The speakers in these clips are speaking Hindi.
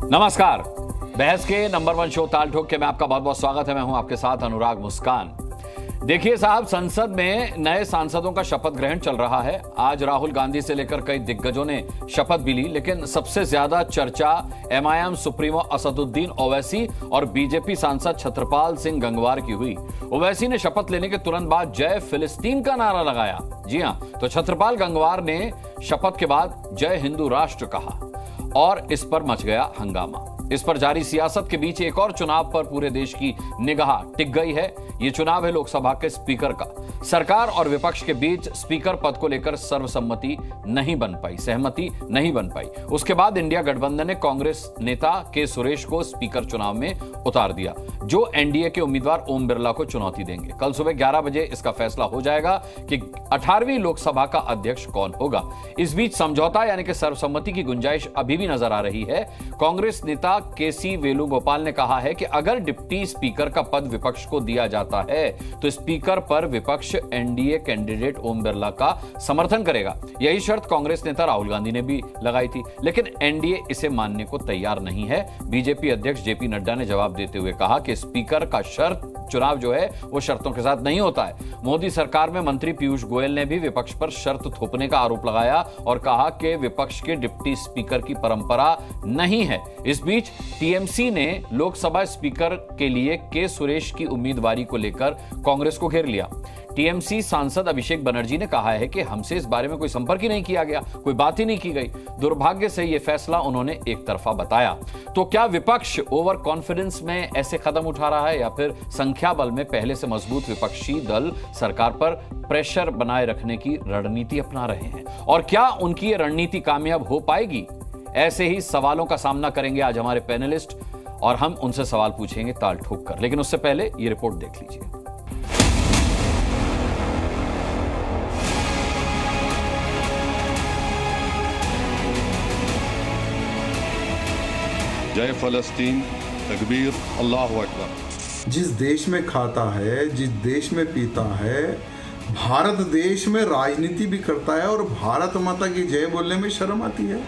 नमस्कार। बहस के नंबर 1 शो ताल ठोक के में आपका बहुत बहुत स्वागत है। मैं हूं आपके साथ अनुराग मुस्कान। देखिए साहब, संसद में नए सांसदों का शपथ ग्रहण चल रहा है। आज राहुल गांधी से लेकर कई दिग्गजों ने शपथ भी ली, लेकिन सबसे ज्यादा चर्चा एमआईएम सुप्रीमो असदुद्दीन ओवैसी और बीजेपी सांसद छत्रपाल सिंह गंगवार की हुई। ओवैसी ने शपथ लेने के तुरंत बाद जय फिलिस्तीन का नारा लगाया। जी हां, तो छत्रपाल गंगवार ने शपथ के बाद जय हिंदू राष्ट्र कहा और इस पर मच गया हंगामा। इस पर जारी सियासत के बीच एक और चुनाव पर पूरे देश की निगाह टिक गई है। यह चुनाव है लोकसभा के स्पीकर का। सरकार और विपक्ष के बीच स्पीकर पद को लेकर सर्वसम्मति नहीं बन पाई, सहमति नहीं बन पाई। उसके बाद इंडिया गठबंधन ने कांग्रेस नेता के सुरेश को स्पीकर चुनाव में उतार दिया, जो एनडीए के उम्मीदवार ओम बिरला को चुनौती देंगे। कल सुबह 11 बजे इसका फैसला हो जाएगा कि 18वीं लोकसभा का अध्यक्ष कौन होगा। इस बीच समझौता यानी कि सर्वसम्मति की गुंजाइश अभी भी नजर आ रही है। कांग्रेस नेता केसी वेणुगोपाल ने कहा है कि अगर डिप्टी स्पीकर का पद विपक्ष को दिया जाता है तो स्पीकर पर विपक्ष एनडीए कैंडिडेट ओम बिरला का समर्थन करेगा। यही शर्त कांग्रेस नेता राहुल गांधी ने भी लगाई थी, लेकिन एनडीए इसे मानने को तैयार नहीं है। बीजेपी अध्यक्ष जेपी नड्डा ने जवाब देते हुए कहा कि स्पीकर का शर्त चुनाव जो है वो शर्तों के साथ नहीं होता है। मोदी सरकार में मंत्री पीयूष गोयल ने भी विपक्ष पर शर्त थोपने का आरोप लगाया और कहा कि विपक्ष के डिप्टी स्पीकर की परंपरा नहीं है। इस बीच टीएमसी ने लोकसभा स्पीकर के लिए के सुरेश की उम्मीदवारी को लेकर कांग्रेस को घेर लिया। टीएमसी सांसद अभिषेक बनर्जी ने कहा है कि हमसे इस बारे में कोई संपर्क ही नहीं किया गया, कोई बात ही नहीं की गई। दुर्भाग्य से यह फैसला उन्होंने एक तरफा बताया। तो क्या विपक्ष ओवर कॉन्फिडेंस में ऐसे कदम उठा रहा है या फिर संख्या बल में पहले से मजबूत विपक्षी दल सरकार पर प्रेशर बनाए रखने की रणनीति अपना रहे हैं? और क्या उनकी यह रणनीति कामयाब हो पाएगी? ऐसे ही सवालों का सामना करेंगे आज हमारे पैनलिस्ट और हम उनसे सवाल पूछेंगे ताल ठोक कर। लेकिन उससे पहले ये रिपोर्ट देख लीजिए। जय फलस्तीन, तकबीर, अल्लाहु अकबर। जिस देश में खाता है, जिस देश में पीता है, भारत देश में राजनीति भी करता है और भारत माता की जय बोलने में शर्म आती है।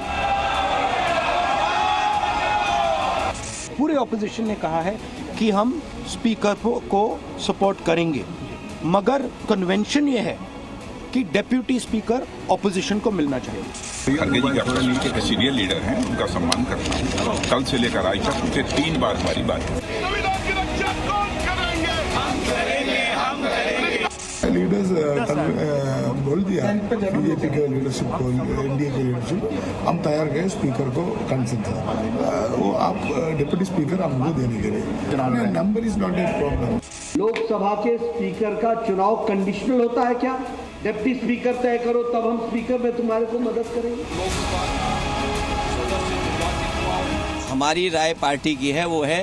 पूरे ऑपोजिशन ने कहा है कि हम स्पीकर को सपोर्ट करेंगे, मगर कन्वेंशन ये है कि डेप्यूटी स्पीकर ऑपोजिशन को मिलना चाहिए। खड़गे जी अपोजिशन के सीनियर लीडर हैं, उनका सम्मान करता हूँ। कल से लेकर आज तक उनसे 3 बार हमारी बात है। लीडर्स बोल दिया, बीजेपी के लीडरशिप को, एनडीए के लीडरशिप, हम तैयार गए स्पीकर को कंसेंट था, वो आप डिप्टी स्पीकर हमको देने के लिए। Number is not a problem. Lok Sabha के स्पीकर का चुनाव कंडीशनल होता है क्या? डिप्टी स्पीकर तय करो तब हम स्पीकर में तुम्हारे को मदद करेंगे। हमारी राय पार्टी की है, वो है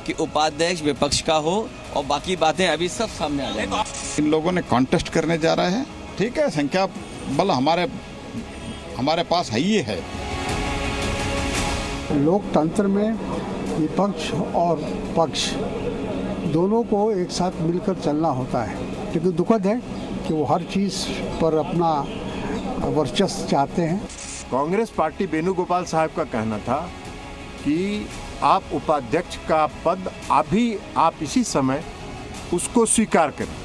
कि उपाध्यक्ष विपक्ष का हो और बाकी बातें अभी सब सामने आ जाएंगी। इन लोगों ने कॉन्टेस्ट करने जा रहे हैं, ठीक है, संख्या बल हमारे पास है ही है। लोकतंत्र में विपक्ष और पक्ष दोनों को एक साथ मिलकर चलना होता है, क्योंकि दुखद है कि वो हर चीज पर अपना वर्चस्व चाहते हैं। कांग्रेस पार्टी वेणुगोपाल साहब का कहना था कि आप उपाध्यक्ष का पद अभी आप इसी समय उसको स्वीकार करें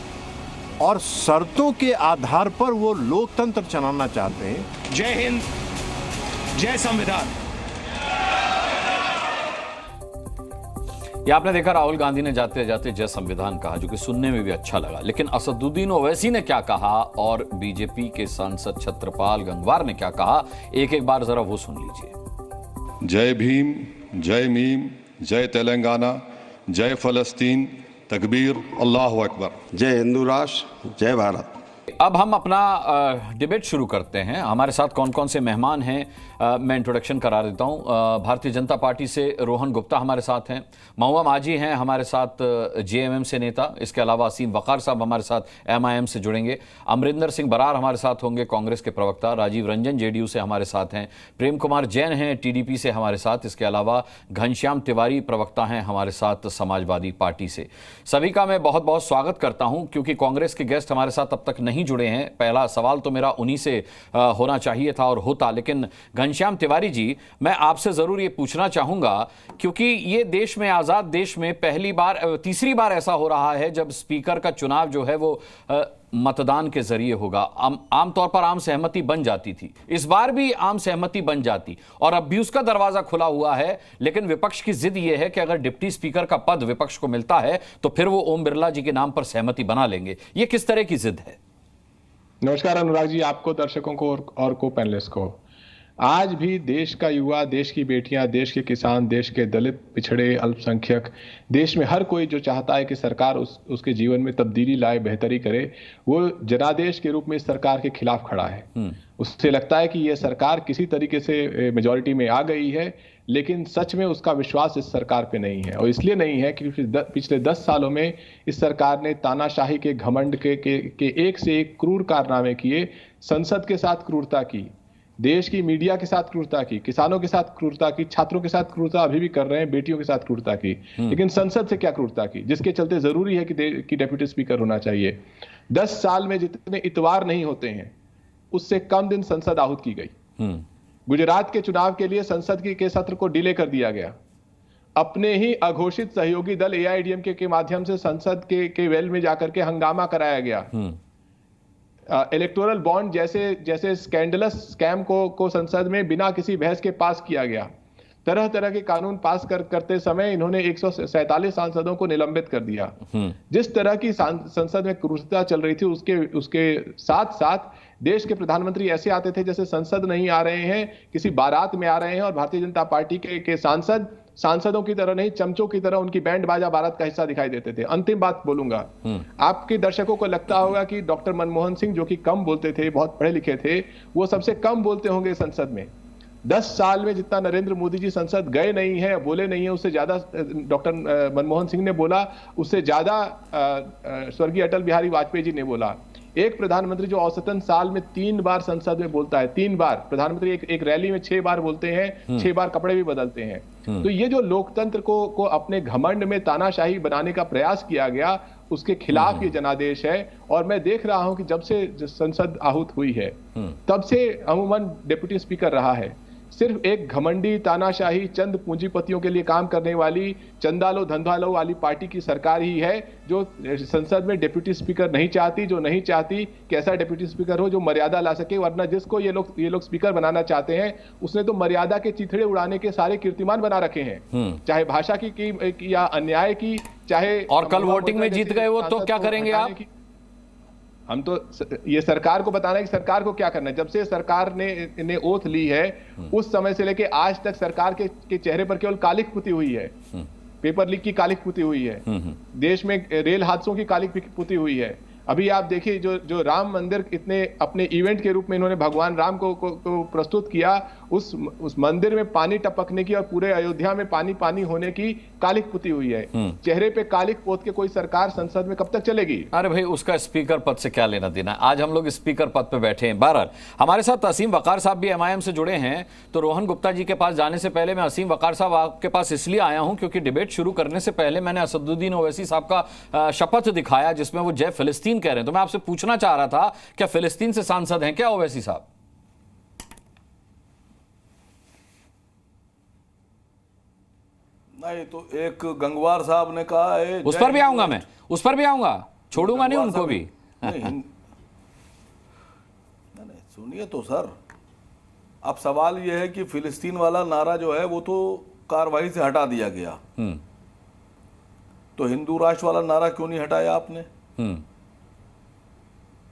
और शर्तों के आधार पर वो लोकतंत्र चलाना चाहते हैं। जय हिंद, जय संविधान। ये आपने देखा, राहुल गांधी ने जाते जाते जय संविधान कहा, जो कि सुनने में भी अच्छा लगा। लेकिन असदुद्दीन ओवैसी ने क्या कहा और बीजेपी के सांसद छत्रपाल गंगवार ने क्या कहा, एक एक बार जरा वो सुन लीजिए। जय भीम, जय मीम, जय तेलंगाना, जय फलस्तीन, तकबीर, अल्लाहु अकबर। जय हिंदू राष्ट्र, जय भारत। अब हम अपना डिबेट शुरू करते हैं। हमारे साथ कौन कौन से मेहमान हैं मैं इंट्रोडक्शन करा देता हूं। भारतीय जनता पार्टी से रोहन गुप्ता हमारे साथ हैं, महुआ माझी हैं हमारे साथ जेएमएम से नेता, इसके अलावा असीम वकार साहब हमारे साथ एमआईएम से जुड़ेंगे, अमरिंदर सिंह बरार हमारे साथ होंगे कांग्रेस के प्रवक्ता, राजीव रंजन जेडीयू से हमारे साथ हैं, प्रेम कुमार जैन हैं टीडीपी से हमारे साथ, इसके अलावा घनश्याम तिवारी प्रवक्ता हैं हमारे साथ समाजवादी पार्टी से। सभी का मैं बहुत बहुत स्वागत करता हूं, क्योंकि कांग्रेस के गेस्ट हमारे साथ अब तक नहीं जुड़े हैं। पहला सवाल तो मेरा उन्हीं से होना चाहिए था और होता, लेकिन घनश्याम तिवारी जी, मैं आपसे जरूर ये पूछना चाहूंगा, क्योंकि ये देश में, आजाद देश में पहली बार, तीसरी बार ऐसा हो रहा है जब स्पीकर का चुनाव जो है वो मतदान के जरिए होगा। आमतौर पर आम सहमति बन जाती थी, इस बार भी आम सहमति बन जाती और अब भी उसका दरवाजा खुला हुआ है। लेकिन विपक्ष की जिद यह है कि अगर डिप्टी स्पीकर का पद विपक्ष को मिलता है तो फिर वो ओम बिरला जी के नाम पर सहमति बना लेंगे। ये किस तरह की जिद है? नमस्कार अनुराग जी, आपको, दर्शकों को और को पैनलिस्ट को। आज भी देश का युवा, देश की बेटियां, देश के किसान, देश के दलित, पिछड़े, अल्पसंख्यक, देश में हर कोई जो चाहता है कि सरकार उसके जीवन में तब्दीली लाए, बेहतरी करे, वो जनादेश के रूप में इस सरकार के खिलाफ खड़ा है। उससे लगता है कि यह सरकार किसी तरीके से मेजॉरिटी में आ गई है, लेकिन सच में उसका विश्वास इस सरकार पे नहीं है। और इसलिए नहीं है कि पिछले 10 सालों में इस सरकार ने तानाशाही के, घमंड के एक से एक क्रूर कारनामे किए। संसद के साथ क्रूरता की, देश की मीडिया के साथ क्रूरता की, किसानों के साथ क्रूरता की, छात्रों के साथ क्रूरता अभी भी कर रहे हैं, बेटियों के साथ क्रूरता की, लेकिन संसद से क्या क्रूरता की, जिसके चलते जरूरी है कि डेप्यूटी स्पीकर होना चाहिए। 10 साल में जितने इतवार नहीं होते हैं उससे कम दिन संसद आहूत की गई। गुजरात के चुनाव के लिए संसद के सत्र को डिले कर दिया गया। अपने ही अघोषित सहयोगी दल AIADMK के माध्यम से संसद के वेल में जाकर के हंगामा कराया गया। इलेक्टोरल बॉन्ड जैसे स्कैंडलस स्कैम को संसद में बिना किसी बहस के पास किया गया। तरह तरह के कानून पास करते समय इन्होंने 147 सांसदों को निलंबित कर दिया। जिस तरह की संसद में क्रूरता चल रही थी, उसके साथ साथ देश के प्रधानमंत्री ऐसे आते थे जैसे संसद नहीं आ रहे हैं, किसी बारात में आ रहे हैं, और भारतीय जनता पार्टी के सांसदों की तरह नहीं, चमचों की तरह उनकी बैंड बाजा बारात का हिस्सा दिखाई देते थे। अंतिम बात बोलूंगा, आपके दर्शकों को लगता होगा कि डॉक्टर मनमोहन सिंह, जो कि कम बोलते थे, बहुत पढ़े लिखे थे, वो सबसे कम बोलते होंगे संसद में। 10 साल में जितना नरेंद्र मोदी जी संसद गए नहीं है, बोले नहीं है, उससे ज्यादा डॉक्टर मनमोहन सिंह ने बोला, उससे ज्यादा स्वर्गीय अटल बिहारी वाजपेयी जी ने बोला। एक प्रधानमंत्री जो औसतन साल में 3 बार संसद में बोलता है, 3 बार, प्रधानमंत्री एक रैली में 6 बार बोलते हैं, 6 बार कपड़े भी बदलते हैं। तो ये जो लोकतंत्र को अपने घमंड में तानाशाही बनाने का प्रयास किया गया, उसके खिलाफ ये जनादेश है। और मैं देख रहा हूं कि जब से संसद आहूत हुई है तब से अमूमन डिप्टी स्पीकर रहा है सिर्फ एक घमंडी, तानाशाही, चंद पूंजीपतियों के लिए काम करने वाली, चंदालो धंधालो वाली पार्टी की सरकार ही है जो संसद में डिप्टी स्पीकर नहीं चाहती, जो नहीं चाहती कि ऐसा डिप्टी स्पीकर हो जो मर्यादा ला सके। वरना जिसको ये लोग स्पीकर बनाना चाहते हैं, उसने तो मर्यादा के चिथड़े उड़ाने के सारे कीर्तिमान बना रखे हैं, चाहे भाषा की या अन्याय की, चाहे। और कल वोटिंग में जीत गए वो, तो क्या करेंगे आप? हम तो ये सरकार को बताना है कि सरकार को क्या करना है। जब से सरकार ने ओथ ली है, उस समय से लेके आज तक सरकार के चेहरे पर केवल कालिख पुती हुई है। पेपर लीक की कालिख पुती हुई है, देश में रेल हादसों की कालिख पुती हुई है। अभी आप देखिए जो राम मंदिर इतने अपने इवेंट के रूप में इन्होंने भगवान राम को प्रस्तुत किया, उस मंदिर में पानी टपकने की और पूरे अयोध्या में पानी होने की कालिख पुती हुई है। चेहरे पे कालिख पोत के कोई सरकार संसद में कब तक चलेगी? अरे भाई, उसका स्पीकर पद से क्या लेना देना। आज हम लोग स्पीकर पद पे बैठे हैं। बहरहाल हमारे साथ असीम वकार साहब भी MIM से जुड़े हैं। तो रोहन गुप्ता जी के पास जाने से पहले मैं असीम वकार साहब आपके पास इसलिए आया हूं क्योंकि डिबेट शुरू करने से पहले मैंने असदुद्दीन ओवैसी साहब का शपथ दिखाया जिसमें वो जय फिलिस्तीन कह रहे हैं। तो मैं आपसे पूछना चाह रहा था, क्या फिलिस्तीन से सांसद हैं क्या ओवैसी साहब? नहीं, तो एक गंगवार साहब ने कहा है, उस पर भी आऊंगा मैं, उस पर भी आऊंगा, छोड़ूंगा नहीं उनको भी। नहीं, सुनिए तो सर, अब सवाल यह है कि फिलिस्तीन वाला नारा जो है वो तो कार्रवाई से हटा दिया गया, तो हिंदू राष्ट्र वाला नारा क्यों नहीं हटाया आपने?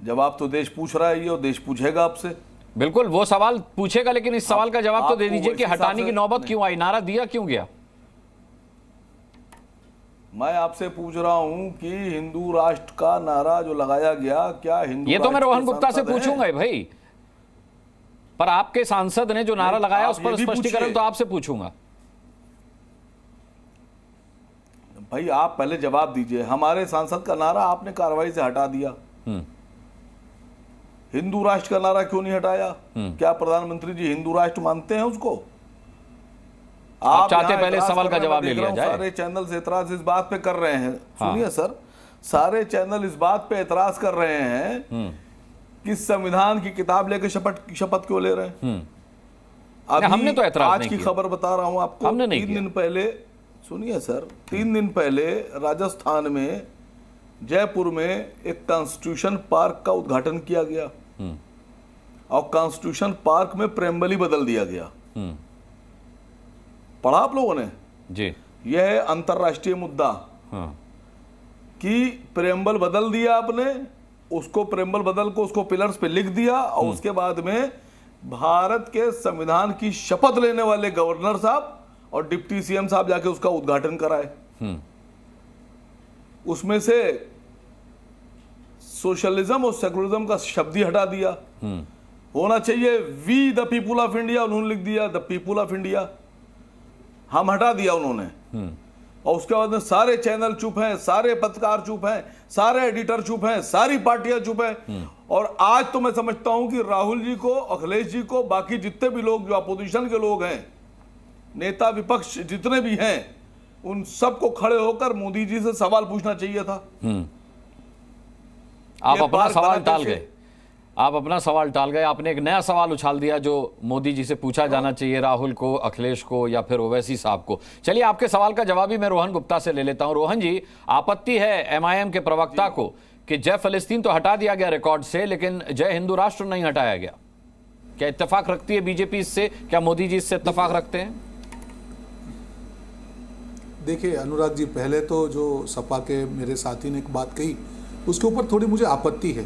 जवाब तो देश पूछ रहा है ये, और देश पूछेगा आपसे। बिल्कुल, वो सवाल पूछेगा, लेकिन इस सवाल का जवाब तो दे दीजिए कि हटाने की नौबत क्यों आई, नारा दिया क्यों गया? मैं आपसे पूछ रहा हूं कि हिंदू राष्ट्र का नारा जो लगाया गया, क्या हिंदू, ये तो मैं रोहन गुप्ता से पूछूंगा भाई, पर आपके सांसद ने जो नारा लगाया उस पर स्पष्टीकरण तो आपसे पूछूंगा। भाई आप पहले जवाब दीजिए। हमारे सांसद का नारा आपने कार्रवाई से हटा दिया, हिंदू राष्ट्र का नारा क्यों नहीं हटाया? क्या प्रधानमंत्री जी हिंदू राष्ट्र मानते हैं उसको? आप चाहते पहले इस सवाल का जवाब ले लिया जाए। सारे चैनल एतराज इस बात पे कर रहे हैं, सुनिए सर, सारे चैनल इस बात पे एतराज कर रहे हैं कि संविधान की किताब लेकर शपथ क्यों ले रहे हैं? अभी हमने तो एतराज आज नहीं की किया। खबर बता रहा हूं आपको। हमने नहीं 3 दिन पहले, सुनिए सर, 3 दिन पहले राजस्थान में जयपुर में एक कॉन्स्टिट्यूशन पार्क का उद्घाटन किया गया और कॉन्स्टिट्यूशन पार्क में प्रेम्बल ही बदल दिया गया। पढ़ा आप लोगों ने? जी। यह है अंतरराष्ट्रीय मुद्दा कि प्रेम्बल बदल दिया आपने, उसको प्रेम्बल बदल को उसको पिलर्स पे लिख दिया और उसके बाद में भारत के संविधान की शपथ लेने वाले गवर्नर साहब और डिप्टी सीएम साहब जाके उसका उद्घाटन कराए। उसमें से सोशलिज्म और सेकुलरिज्म का शब्द ही हटा दिया। होना चाहिए we the people of India, उन्होंने लिख दिया द पीपुल ऑफ इंडिया। हम हटा दिया उन्होंने। और उसके बाद में सारे चैनल चुप हैं, सारे पत्रकार चुप हैं, सारे एडिटर चुप हैं, सारी पार्टियां चुप हैं। और आज तो मैं समझता हूं कि राहुल जी को, अखिलेश जी को, बाकी जितने भी लोग जो अपोजिशन के लोग हैं, नेता विपक्ष जितने भी हैं, उन सबको खड़े होकर मोदी जी से सवाल पूछना चाहिए था। आप अपना सवाल टाल गए। आप अपना सवाल टाल गए। आपने एक नया सवाल उछाल दिया जो मोदी जी से पूछा जाना चाहिए, राहुल को, अखिलेश को या फिर ओवैसी साहब को। चलिए, आपके सवाल का जवाब भी मैं रोहन गुप्ता से ले लेता हूं। रोहन जी, आपत्ति है एमआईएम के प्रवक्ता को कि जय फलस्तीन तो हटा दिया गया रिकॉर्ड से, लेकिन जय हिंदू राष्ट्र नहीं हटाया गया। क्या इत्तेफाक रखती है बीजेपी इससे? क्या मोदी जी इससे इत्तेफाक रखते हैं? देखिए अनुराग जी, पहले तो जो सपा के मेरे साथी ने एक बात कही, उसके ऊपर थोड़ी मुझे आपत्ति है।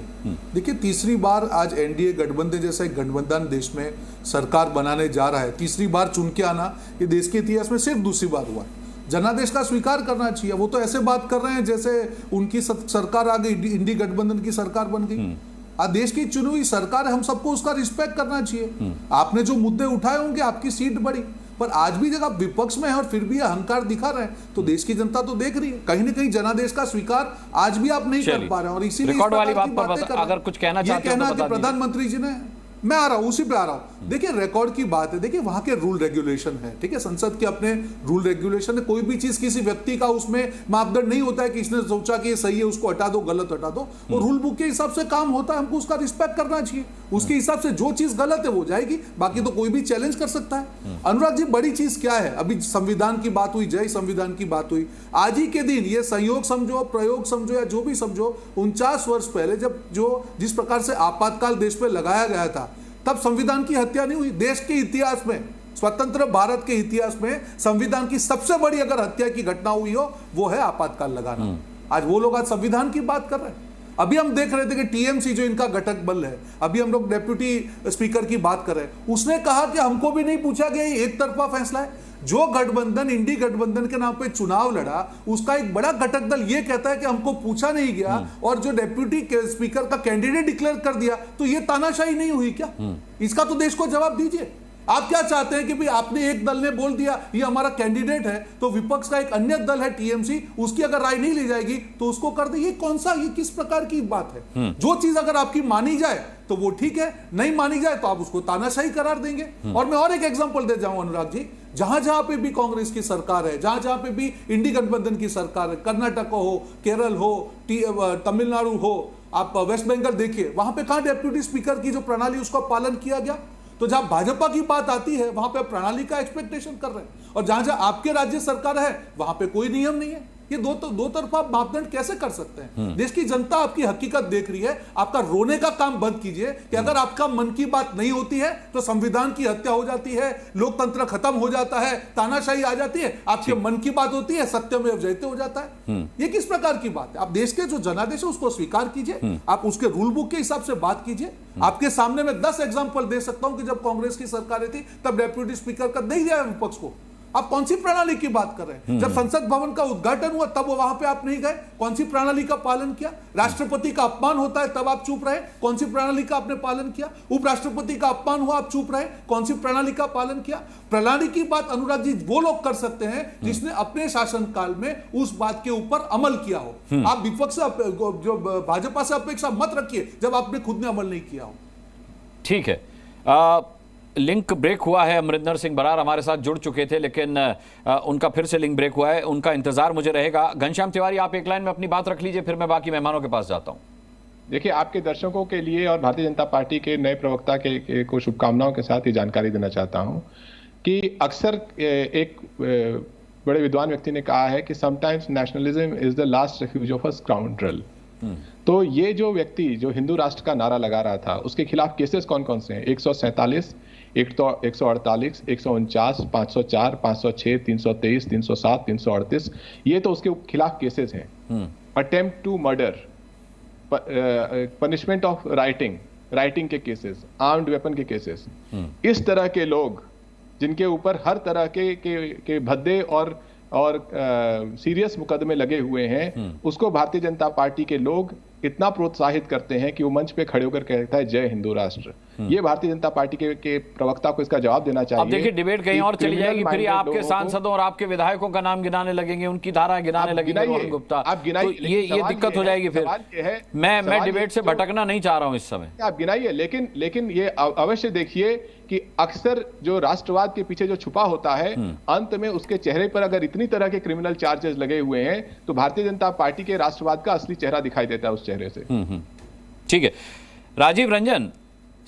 देखिए, तीसरी बार आज एनडीए गठबंधन जैसा एक गठबंधन देश में सरकार बनाने जा रहा है। तीसरी बार चुन के आना ये देश के इतिहास में सिर्फ दूसरी बार हुआ है। जनादेश का स्वीकार करना चाहिए। वो तो ऐसे बात कर रहे हैं जैसे उनकी सरकार आ गई, इंडी गठबंधन की सरकार बन गई। आज देश की चुनी हुई सरकार है, हम सबको उसका रिस्पेक्ट करना चाहिए। आपने जो मुद्दे उठाए होंगे, आपकी सीट बढ़ी, पर आज भी जब आप विपक्ष में हैं और फिर भी अहंकार दिखा रहे हैं, तो देश की जनता तो देख रही है। कहीं ना कहीं जनादेश का स्वीकार आज भी आप नहीं कर पा रहे हैं। और इसीलिए रिकॉर्ड वाली बात पर अगर कुछ कहना चाहते हैं तो बता दीजिए। प्रधानमंत्री जी ने, मैं आ रहा हूं, उसी पे आ रहा हूं। देखिए, रिकॉर्ड की बात है। देखिए, वहां के रूल रेगुलेशन है, ठीक है, संसद के अपने रूल रेगुलेशन है। कोई भी चीज किसी व्यक्ति का उसमें मापदंड नहीं होता है कि इसने सोचा कि ये सही है, उसको हटा दो, गलत हटा दो। वो रूल बुक के हिसाब से काम होता है, हमको उसका रिस्पेक्ट करना चाहिए। उसके हिसाब से जो चीज गलत है वो जाएगी, बाकी तो कोई भी चैलेंज कर सकता है। अनुराग जी, बड़ी चीज क्या है? अभी संविधान की बात हुई, जय संविधान की बात हुई। आज ही के दिन ये संयोग समझो, प्रयोग समझो या जो भी समझो, 49 वर्ष पहले जब जिस प्रकार से आपातकाल देश में लगाया गया था, तब संविधान की हत्या नहीं हुई। देश के इतिहास में, स्वतंत्र भारत के इतिहास में संविधान की सबसे बड़ी अगर हत्या की घटना हुई हो, वो है आपातकाल लगाना। आज वो लोग आज संविधान की बात कर रहे हैं। अभी हम देख रहे थे कि टीएमसी जो इनका घटक बल है, अभी हम लोग डेप्यूटी स्पीकर की बात कर रहे हैं, उसने कहा कि हमको भी नहीं पूछा गया, ये एक तरफा फैसला है। जो गठबंधन इंडी गठबंधन के नाम पे चुनाव लड़ा, उसका एक बड़ा घटक दल ये कहता है कि हमको पूछा नहीं गया और जो डेप्यूटी स्पीकर का कैंडिडेट डिक्लेयर कर दिया, तो ये तानाशाही नहीं हुई क्या? इसका तो देश को जवाब दीजिए। आप क्या चाहते हैं कि भाई आपने एक दल ने बोल दिया ये हमारा कैंडिडेट है, तो विपक्ष का एक अन्य दल है टीएमसी, उसकी अगर राय नहीं ली जाएगी तो उसको कर दे? ये कौन सा, ये किस प्रकार की बात है? जो चीज अगर आपकी मानी जाए तो वो ठीक है, नहीं मानी जाए तो आप उसको तानाशाही करार देंगे। और मैं और एक एग्जांपल दे जाऊं अनुराग जी, जहां जहां पे भी कांग्रेस की सरकार है, जहां जहां पे भी इंडी गठबंधन की सरकार है, कर्नाटक हो, केरल हो, तमिलनाडु हो, आप वेस्ट बंगाल देखिए, वहां पे कहां डेप्यूटी स्पीकर की जो प्रणाली उसका पालन किया गया? तो जहां भाजपा की बात आती है वहां पे प्रणाली का एक्सपेक्टेशन कर रहे हैं, और जहां जहां आपके राज्य सरकार है वहां पे कोई नियम नहीं है। ये दो तरफा मापदंड कैसे कर सकते हैं? देश की जनता आपकी हकीकत देख रही है। आपका रोने का काम बंद कीजिए कि अगर आपका मन की बात नहीं होती है तो संविधान की हत्या हो जाती है, लोकतंत्र खत्म हो जाता है, तानाशाही आ जाती है। आपके मन की बात होती है, सत्यमेव जयते हो जाता है। ये किस प्रकार की बात है? आप देश के जो जनादेश है उसको स्वीकार कीजिए, आप उसके रूल बुक के हिसाब से बात कीजिए। आपके सामने मैं 10 एग्जाम्पल दे सकता हूं कि जब कांग्रेस की सरकारें थी तब डेप्यूटी स्पीकर का नहीं दिया विपक्ष को। आप कौन सी प्रणाली की बात कर रहे हैं? जब संसद भवन का उद्घाटन हुआ तब वहां पे आप नहीं गए, कौन सी प्रणाली का पालन किया? राष्ट्रपति का अपमान होता है तब आप चुप रहे, कौन सी प्रणाली का आपने पालन किया? उपराष्ट्रपति का अपमान हुआ, आप चुप रहे, कौन सी प्रणाली का पालन किया? प्रणाली की बात अनुराग जी वो लोग कर सकते हैं जिसने अपने शासनकाल में उस बात के ऊपर अमल किया हो। आप विपक्ष से, जो भाजपा से अपेक्षा मत रखिए जब आपने खुद ने अमल नहीं किया हो। ठीक है, लिंक ब्रेक हुआ है। अमरिंदर सिंह बरार हमारे साथ जुड़ चुके थे, लेकिन उनका फिर से लिंक ब्रेक हुआ है, उनका इंतजार मुझे रहेगा। घनश्याम तिवारी, आप एक लाइन में अपनी बात रख लीजिए, फिर मैं बाकी मेहमानों के पास जाता हूं। देखिए, आपके दर्शकों के लिए और भारतीय जनता पार्टी के नए प्रवक्ता को शुभकामनाओं के साथ ये जानकारी देना चाहता हूं कि अक्सर एक बड़े विद्वान व्यक्ति ने कहा है कि sometimes nationalism is the last refuge of a scoundrel. तो ये जो व्यक्ति जो हिंदू राष्ट्र का नारा लगा रहा था, उसके खिलाफ केसेस कौन कौन से हैं? 147, 148, 149, 504, 506, 323, 307, 338, ये तो उसके खिलाफ केसेस हैं। Attempt to murder, punishment of rioting के केसेस, आर्म्ड वेपन के केसेस, इस तरह के लोग जिनके ऊपर हर तरह के भद्दे और सीरियस मुकदमे लगे हुए हैं, उसको भारतीय जनता पार्टी के लोग इतना प्रोत्साहित करते हैं कि वो मंच पे खड़े होकर कहता है जय हिंदू राष्ट्र। ये भारतीय जनता पार्टी के प्रवक्ता को इसका जवाब देना चाहिए। अब देखिए, डिबेट कहीं और चली जाएगी, फिर आपके सांसदों और आपके विधायकों का नाम गिनाने लगेंगे, उनकी धारा गिनाने लगेंगे रोहन गुप्ता, तो ये दिक्कत हो जाएगी। फिर मैं डिबेट से भटकना नहीं चाह रहा हूं इस समय। आप गिनाइए, लेकिन ये अवश्य देखिए कि अक्सर जो राष्ट्रवाद के पीछे जो छुपा होता है, अंत में उसके चेहरे पर अगर इतनी तरह के क्रिमिनल चार्जेस लगे हुए हैं, तो भारतीय जनता पार्टी के राष्ट्रवाद का असली चेहरा दिखाई देता है उस चेहरे से। ठीक है, राजीव रंजन,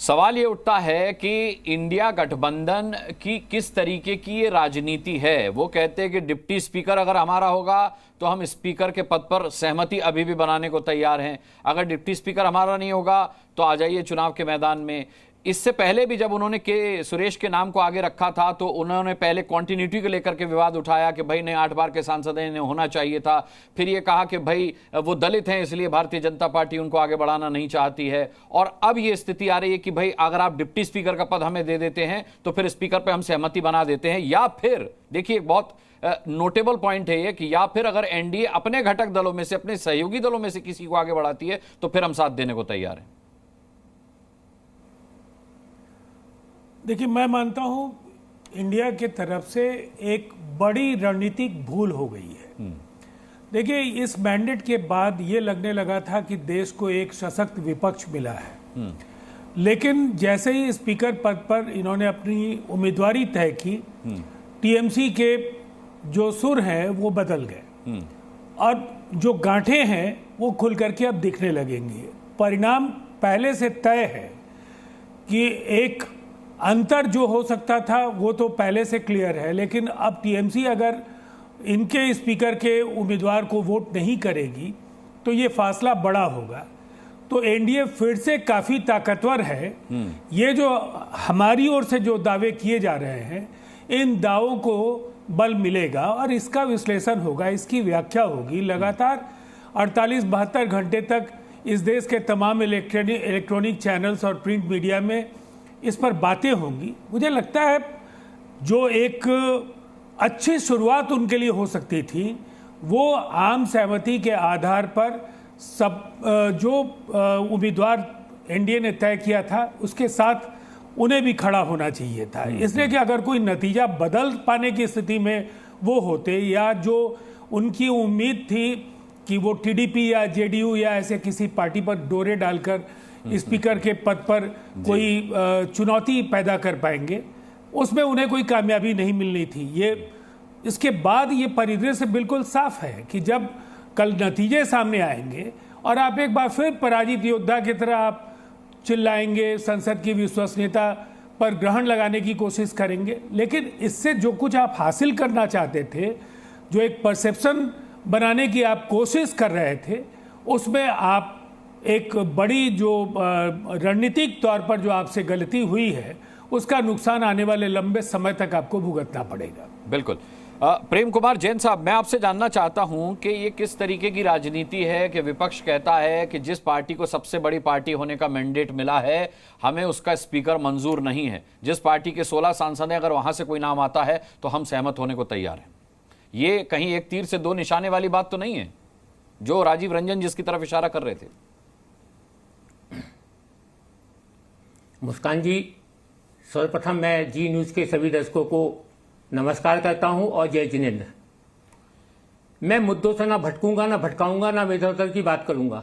सवाल ये उठता है कि इंडिया गठबंधन की किस तरीके की ये राजनीति है। वो कहते हैं कि डिप्टी स्पीकर अगर हमारा होगा तो हम स्पीकर के पद पर सहमति अभी भी बनाने को तैयार हैं, अगर डिप्टी स्पीकर हमारा नहीं होगा तो आ जाइए चुनाव के मैदान में। इससे पहले भी जब उन्होंने के सुरेश के नाम को आगे रखा था तो उन्होंने पहले कॉन्टिन्यूटी को लेकर के विवाद उठाया कि भाई नहीं, 8 बार के सांसद इन्हें होना चाहिए था। फिर ये कहा कि भाई वो दलित हैं इसलिए भारतीय जनता पार्टी उनको आगे बढ़ाना नहीं चाहती है। और अब ये स्थिति आ रही है कि भाई अगर आप डिप्टी स्पीकर का पद हमें दे देते हैं तो फिर स्पीकर पर हम सहमति बना देते हैं, या फिर देखिए एक बहुत नोटेबल पॉइंट है ये कि या फिर अगर एनडीए अपने घटक दलों में से, अपने सहयोगी दलों में से किसी को आगे बढ़ाती है तो फिर हम साथ देने को तैयार हैं। देखिए, मैं मानता हूं इंडिया के तरफ से एक बड़ी रणनीतिक भूल हो गई है। देखिए, इस मैंडेट के बाद ये लगने लगा था कि देश को एक सशक्त विपक्ष मिला है, लेकिन जैसे ही स्पीकर पद पर इन्होंने अपनी उम्मीदवारी तय की, टीएमसी के जो सुर हैं वो बदल गए और जो गांठें हैं वो खुल करके अब दिखने लगेंगी। परिणाम पहले से तय है कि एक अंतर जो हो सकता था वो तो पहले से क्लियर है, लेकिन अब टीएमसी अगर इनके स्पीकर के उम्मीदवार को वोट नहीं करेगी तो ये फासला बड़ा होगा। तो एनडीए फिर से काफ़ी ताकतवर है। ये जो हमारी ओर से जो दावे किए जा रहे हैं, इन दावों को बल मिलेगा और इसका विश्लेषण होगा, इसकी व्याख्या होगी। लगातार 48-72 घंटे तक इस देश के तमाम इलेक्ट्रॉनिक चैनल्स और प्रिंट मीडिया में इस पर बातें होंगी। मुझे लगता है जो एक अच्छी शुरुआत उनके लिए हो सकती थी वो आम सहमति के आधार पर सब जो उम्मीदवार एनडीए ने तय किया था उसके साथ उन्हें भी खड़ा होना चाहिए था। इसलिए कि अगर कोई नतीजा बदल पाने की स्थिति में वो होते, या जो उनकी उम्मीद थी कि वो टीडीपी या जेडीयू या ऐसे किसी पार्टी पर डोरे डालकर स्पीकर के पद पर कोई चुनौती पैदा कर पाएंगे, उसमें उन्हें कोई कामयाबी नहीं मिलनी थी। ये इसके बाद ये परिदृश्य बिल्कुल साफ है कि जब कल नतीजे सामने आएंगे और आप एक बार फिर पराजित योद्धा की तरह आप चिल्लाएंगे, संसद की विश्वसनीयता पर ग्रहण लगाने की कोशिश करेंगे, लेकिन इससे जो कुछ आप हासिल करना चाहते थे, जो एक परसेप्शन बनाने की आप कोशिश कर रहे थे, उसमें आप एक बड़ी जो रणनीतिक तौर पर जो आपसे गलती हुई है उसका नुकसान आने वाले लंबे समय तक आपको भुगतना पड़ेगा। बिल्कुल। प्रेम कुमार जैन साहब, मैं आपसे जानना चाहता हूं कि ये किस तरीके की राजनीति है कि विपक्ष कहता है कि जिस पार्टी को सबसे बड़ी पार्टी होने का मैंडेट मिला है हमें उसका स्पीकर मंजूर नहीं है, जिस पार्टी के 16 सांसद हैं अगर वहां से कोई नाम आता है तो हम सहमत होने को तैयार हैं। ये कहीं एक तीर से 2 निशाने वाली बात तो नहीं है जो राजीव रंजन जिसकी तरफ इशारा कर रहे थे? मुस्कान जी, सर्वप्रथम मैं जी न्यूज़ के सभी दर्शकों को नमस्कार करता हूं और जय जिनेंद्र। मैं मुद्दों से ना भटकूंगा, ना भटकाऊंगा, ना इधर उधर की बात करूंगा।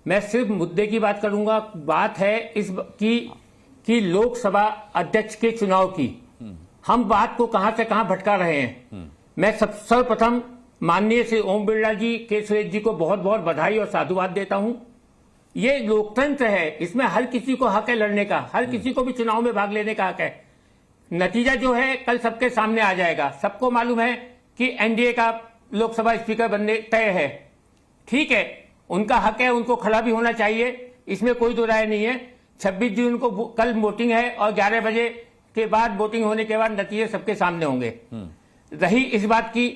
मैं सिर्फ मुद्दे की बात करूंगा। बात है इस कि लोकसभा अध्यक्ष के चुनाव की। हम बात को कहां से कहां भटका रहे हैं। मैं सर्वप्रथम माननीय श्री ओम बिरला जी, के सुरेश जी को बहुत बहुत बधाई और साधुवाद देता हूं ये लोकतंत्र है, इसमें हर किसी को हक है लड़ने का, हर किसी को भी चुनाव में भाग लेने का हक है। नतीजा जो है कल सबके सामने आ जाएगा। सबको मालूम है कि एनडीए का लोकसभा स्पीकर बनने तय है, ठीक है, उनका हक है, उनको खड़ा भी होना चाहिए, इसमें कोई दो राय नहीं है। 26 जून को कल वोटिंग है और 11 बजे के बाद वोटिंग होने के बाद नतीजे सबके सामने होंगे। रही इस बात की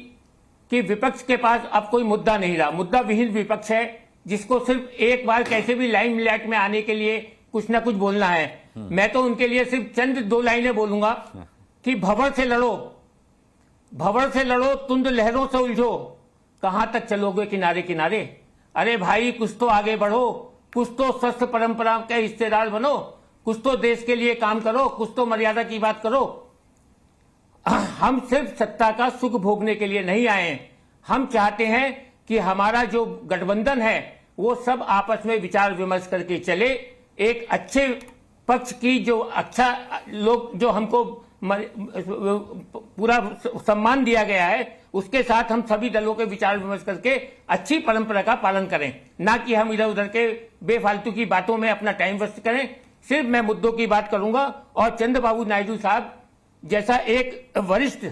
कि विपक्ष के पास अब कोई मुद्दा नहीं रहा, मुद्दा विहीन विपक्ष है जिसको सिर्फ एक बार कैसे भी लाइमलाइट में आने के लिए कुछ ना कुछ बोलना है। मैं तो उनके लिए सिर्फ चंद 2 लाइनें बोलूंगा कि भंवर से लड़ो, भंवर से लड़ो, तुंद लहरों से उलझो, कहां तक चलोगे किनारे किनारे। अरे भाई कुछ तो आगे बढ़ो, कुछ तो स्वस्थ परंपरा के हिस्सेदार बनो, कुछ तो देश के लिए काम करो, कुछ तो मर्यादा की बात करो। हम सिर्फ सत्ता का सुख भोगने के लिए नहीं आए हैं, हम चाहते हैं कि हमारा जो गठबंधन है वो सब आपस में विचार विमर्श करके चले, एक अच्छे पक्ष की जो अच्छा लोग जो हमको पूरा सम्मान दिया गया है उसके साथ हम सभी दलों के विचार विमर्श करके अच्छी परंपरा का पालन करें, ना कि हम इधर उधर के बेफालतू की बातों में अपना टाइम वेस्ट करें। सिर्फ मैं मुद्दों की बात करूंगा और चंद्रबाबू नायडू साहब जैसा एक वरिष्ठ,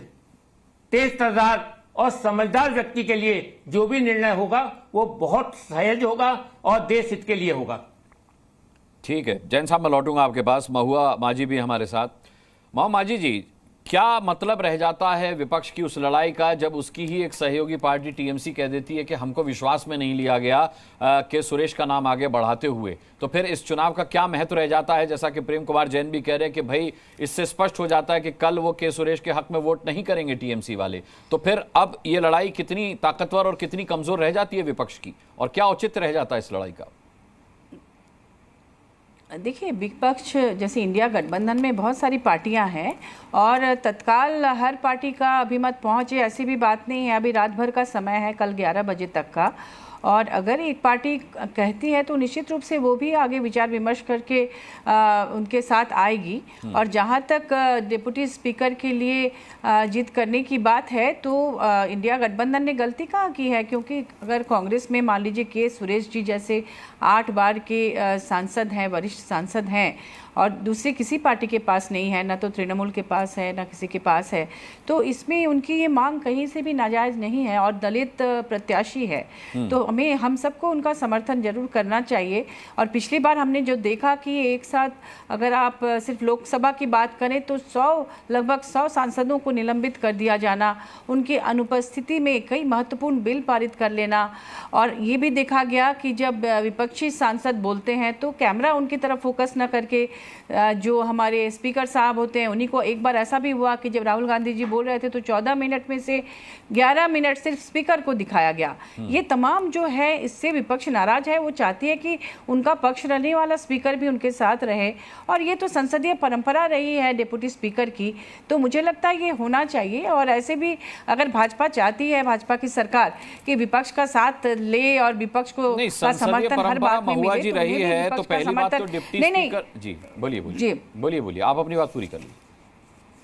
तेज तर्रार और समझदार व्यक्ति के लिए जो भी निर्णय होगा वो बहुत सहज होगा और देश हित के लिए होगा। ठीक है जैन साहब, मैं लौटूंगा आपके पास। महुआ माजी भी हमारे साथ। महुआ माजी जी, क्या मतलब रह जाता है विपक्ष की उस लड़ाई का जब उसकी ही एक सहयोगी पार्टी टीएमसी कह देती है कि हमको विश्वास में नहीं लिया गया कि सुरेश का नाम आगे बढ़ाते हुए, तो फिर इस चुनाव का क्या महत्व रह जाता है? जैसा कि प्रेम कुमार जैन भी कह रहे हैं कि भाई इससे स्पष्ट हो जाता है कि कल वो के सुरेश के हक में वोट नहीं करेंगे टीएमसी वाले, तो फिर अब ये लड़ाई कितनी ताकतवर और कितनी कमजोर रह जाती है विपक्ष की, और क्या औचित्य रह जाता है इस लड़ाई का? देखिए, विपक्ष जैसे इंडिया गठबंधन में बहुत सारी पार्टियां हैं और तत्काल हर पार्टी का अभिमत पहुंचे ऐसी भी बात नहीं है। अभी रात भर का समय है, कल 11 बजे तक का, और अगर एक पार्टी कहती है तो निश्चित रूप से वो भी आगे विचार विमर्श करके उनके साथ आएगी। और जहाँ तक डिप्टी स्पीकर के लिए जीत करने की बात है तो इंडिया गठबंधन ने गलती कहाँ की है, क्योंकि अगर कांग्रेस में मान लीजिए के सुरेश जी जैसे 8 बार के सांसद हैं, वरिष्ठ सांसद हैं, और दूसरे किसी पार्टी के पास नहीं है, ना तो तृणमूल के पास है ना किसी के पास है, तो इसमें उनकी ये मांग कहीं से भी नाजायज़ नहीं है और दलित प्रत्याशी है, तो हमें हम सबको उनका समर्थन जरूर करना चाहिए। और पिछली बार हमने जो देखा कि एक साथ अगर आप सिर्फ लोकसभा की बात करें तो लगभग 100 सांसदों को निलंबित कर दिया जाना, उनकी अनुपस्थिति में कई महत्वपूर्ण बिल पारित कर लेना, और ये भी देखा गया कि जब विपक्षी सांसद बोलते हैं तो कैमरा उनकी तरफ फोकस न करके जो हमारे स्पीकर साहब होते हैं उन्हीं को, एक बार ऐसा भी हुआ कि जब राहुल गांधी जी बोल रहे थे तो 14 मिनट में से 11 मिनट सिर्फ स्पीकर को दिखाया गया। ये तमाम जो है इससे विपक्ष नाराज है, वो चाहती है कि उनका पक्ष रहने वाला स्पीकर भी उनके साथ रहे, और ये तो संसदीय परंपरा रही है डिप्टी स्पीकर की, तो मुझे लगता है ये होना चाहिए। और ऐसे भी अगर भाजपा चाहती है, भाजपा की सरकार, कि विपक्ष का साथ ले और विपक्ष को समर्थन हर बात में मिले, तो रही है तो पहली बात तो डिप्टी स्पीकर जी बोलिए आप अपनी बात पूरी कर लीजिए।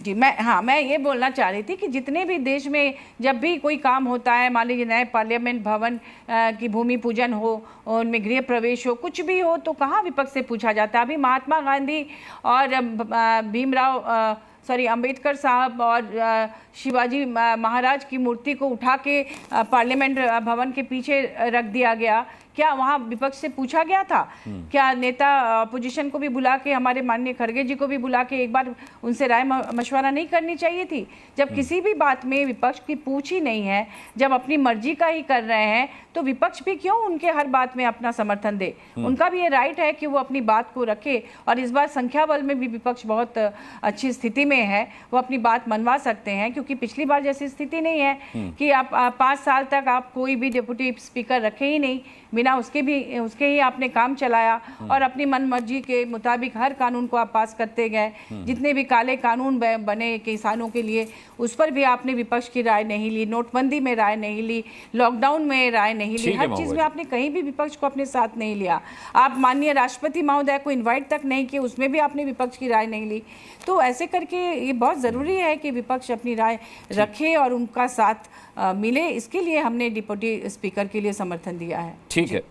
जी मैं ये बोलना चाह रही थी कि जितने भी देश में जब भी कोई काम होता है, मान लीजिए नए पार्लियामेंट भवन की भूमि पूजन हो, उनमें गृह प्रवेश हो, कुछ भी हो, तो कहाँ विपक्ष से पूछा जाता है। अभी महात्मा गांधी और अंबेडकर साहब और शिवाजी महाराज की मूर्ति को उठा के पार्लियामेंट भवन के पीछे रख दिया गया, क्या वहाँ विपक्ष से पूछा गया था? क्या नेता अपोजिशन को भी बुला के, हमारे माननीय खड़गे जी को भी बुला के एक बार उनसे राय मशवरा नहीं करनी चाहिए थी? जब किसी भी बात में विपक्ष की पूछ ही नहीं है, जब अपनी मर्जी का ही कर रहे हैं, तो विपक्ष भी क्यों उनके हर बात में अपना समर्थन दे? उनका भी ये राइट है कि वो अपनी बात को रखे, और इस बार संख्या बल में भी विपक्ष बहुत अच्छी स्थिति में है, वो अपनी बात मनवा सकते हैं, क्योंकि पिछली बार जैसी स्थिति नहीं है कि आप 5 साल तक आप कोई भी डिप्टी स्पीकर रखे ही नहीं, बिना उसके ही आपने काम चलाया और अपनी मन मर्जी के मुताबिक हर कानून को आप पास करते गए। जितने भी काले कानून बने किसानों के लिए, उस पर भी आपने विपक्ष की राय नहीं ली, नोटबंदी में राय नहीं ली, लॉकडाउन में राय नहीं ली, हर चीज में आपने कहीं भी विपक्ष को अपने साथ नहीं लिया। आप माननीय राष्ट्रपति महोदय को इन्वाइट तक नहीं किए, उसमें भी आपने विपक्ष की राय नहीं ली। तो ऐसे करके ये बहुत ज़रूरी है कि विपक्ष अपनी राय रखे और उनका साथ मिले, इसके लिए हमने डिप्टी स्पीकर के लिए समर्थन दिया है। ठीक है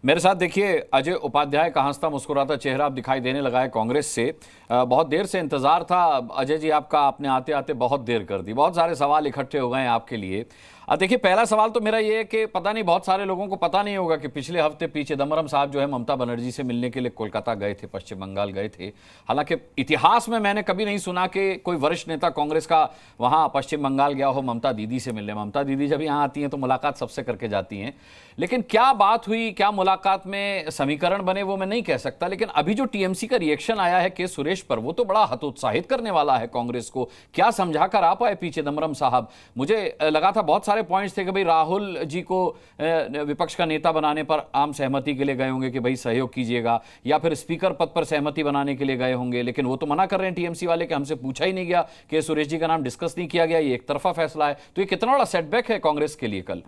मेरे साथ देखिए अजय उपाध्याय का हंसता मुस्कुराता चेहरा अब दिखाई देने लगा है कांग्रेस से। बहुत देर से इंतजार था अजय जी आपका, आपने आते आते बहुत देर कर दी, बहुत सारे सवाल इकट्ठे हो गए हैं आपके लिए। देखिए पहला सवाल तो मेरा ये है कि पता नहीं बहुत सारे लोगों को पता नहीं होगा कि पिछले हफ्ते पी चिदम्बरम साहब जो है ममता बनर्जी से मिलने के लिए कोलकाता गए थे, पश्चिम बंगाल गए थे। हालांकि इतिहास में मैंने कभी नहीं सुना कि कोई वरिष्ठ नेता कांग्रेस का वहां पश्चिम बंगाल गया हो ममता दीदी से मिलने। ममता दीदी जब यहाँ आती हैं तो मुलाकात सबसे करके जाती हैं, लेकिन क्या बात हुई, क्या मुलाकात में समीकरण बने वो मैं नहीं कह सकता। लेकिन अभी जो टीएमसी का रिएक्शन आया है के सुरेश पर, वो तो बड़ा हतोत्साहित करने वाला है कांग्रेस को। क्या समझा कर आ पाए पी चिदम्बरम साहब? मुझे लगा था बहुत सारे पॉइंट्स थे कि भाई राहुल जी को विपक्ष का नेता बनाने पर आम सहमति के लिए गए होंगे कि भाई सहयोग कीजिएगा, या फिर स्पीकर पद पर सहमति बनाने के लिए गए होंगे, लेकिन वो तो मना कर रहे हैं टीएमसी वाले कि हमसे पूछा ही नहीं गया, कि सुरेश जी का नाम डिस्कस नहीं किया गया, ये एक तरफा फैसला है। तो ये कितना बड़ा सेटबैक है कांग्रेस के लिए कल?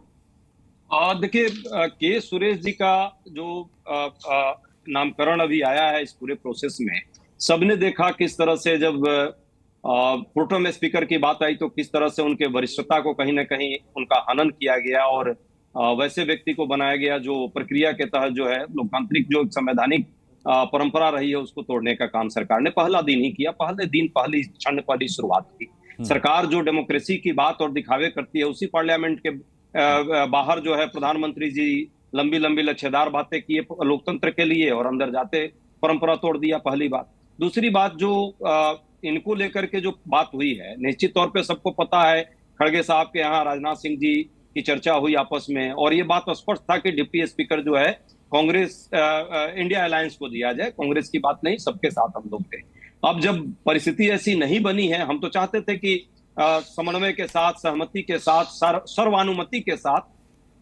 देखिए के सुरेश जी का जो नामकरण अभी आया है इस पूरे प्रोसेस में, सबने देखा किस तरह से जब प्रोटेम स्पीकर की बात आई तो किस तरह से उनके वरिष्ठता को कहीं ना कहीं उनका हनन किया गया और वैसे व्यक्ति को बनाया गया जो प्रक्रिया के तहत जो है लोकतांत्रिक जो संवैधानिक परंपरा रही है उसको तोड़ने का काम सरकार ने पहला दिन ही किया। पहले दिन पहली क्षण पहली शुरुआत की। सरकार जो डेमोक्रेसी की बात और दिखावे करती है, उसी पार्लियामेंट के बाहर जो है प्रधानमंत्री जी लंबी लंबी लच्छेदार बातें किए लोकतंत्र के लिए और अंदर जाते परंपरा तोड़ दिया, पहली बात। दूसरी बात जो इनको लेकर के जो बात हुई है, निश्चित तौर पे सबको पता है खड़गे साहब के यहाँ राजनाथ सिंह जी की चर्चा हुई आपस में, और ये बात स्पष्ट था कि डिप्टी स्पीकर जो है कांग्रेस इंडिया अलायंस को दिया जाए, कांग्रेस की बात नहीं, सबके साथ हम लोग थे। अब जब परिस्थिति ऐसी नहीं बनी है, हम तो चाहते थे कि समन्वय के साथ, सहमति के साथ, सर्वानुमति के साथ,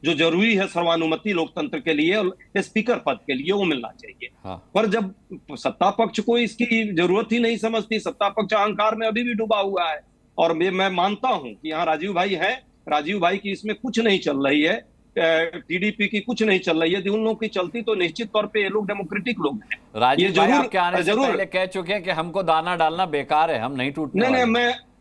जो जरूरी है सर्वानुमति लोकतंत्र के लिए और स्पीकर पद के लिए वो मिलना चाहिए। पर जब सत्ता पक्ष को इसकी जरूरत ही नहीं समझती, सत्ता पक्ष अहंकार में अभी भी डूबा हुआ है, और मैं मानता हूं कि यहाँ राजीव भाई है, राजीव भाई की इसमें कुछ नहीं चल रही है, टीडीपी की कुछ नहीं चल रही है। यदि उन लोगों की चलती तो निश्चित तौर पे ये लोग डेमोक्रेटिक लोग हैं। राजीव भाई आपके आने से पहले कह चुके हैं कि हमको दाना डालना बेकार है, हम नहीं टूटने। नहीं,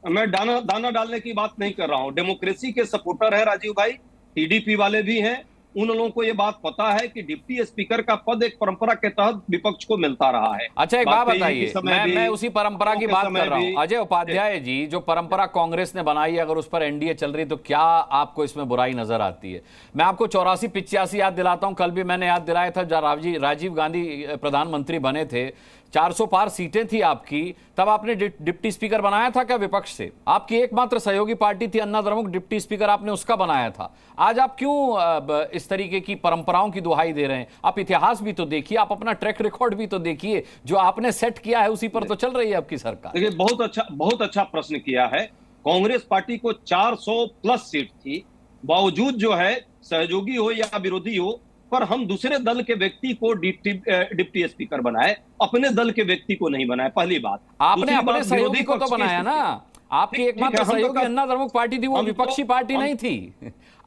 मैं दाना डालने की बात नहीं कर रहा हूं। डेमोक्रेसी के सपोर्टर है राजीव भाई, टीडीपी वाले भी हैं, उन लोगों को ये बात पता है कि डिप्टी स्पीकर का पद एक परंपरा के तहत विपक्ष को मिलता रहा है। अच्छा, एक बात बताइए, मैं उसी परंपरा की बात कर रहा हूं। अजय उपाध्याय जी, जो परंपरा कांग्रेस ने बनाई है, अगर उस पर एनडीए चल रही तो क्या आपको इसमें बुराई नजर आती है? मैं आपको 84-85 याद दिलाता हूं, कल भी मैंने याद दिलाया था जब राजीव गांधी प्रधानमंत्री बने थे, 400 पार सीटें थी आपकी, तब आपने डिप्टी स्पीकर बनाया था क्या विपक्ष से? आपकी एकमात्र सहयोगी पार्टी थी अन्ना द्रमुक, डिप्टी स्पीकर आपने उसका बनाया था। आज आप क्यों इस तरीके की परंपराओं की दुहाई दे रहे हैं? आप इतिहास भी तो देखिए, आप अपना ट्रैक रिकॉर्ड भी तो देखिए, जो आपने सेट किया है उसी पर तो चल रही है आपकी सरकार। देखिए, बहुत अच्छा प्रश्न किया है। कांग्रेस पार्टी को 400 प्लस सीट थी, बावजूद जो है सहयोगी हो या विरोधी हो, पर हम दूसरे दल के व्यक्ति को डिप्टी स्पीकर बनाए, अपने दल के व्यक्ति को नहीं बनाए, पहली बात। आपने अपने सहयोगी को तो बनाया ना, आपकी एकमात्र सहयोगी अन्ना द्रमुक पार्टी थी, वो विपक्षी पार्टी नहीं थी।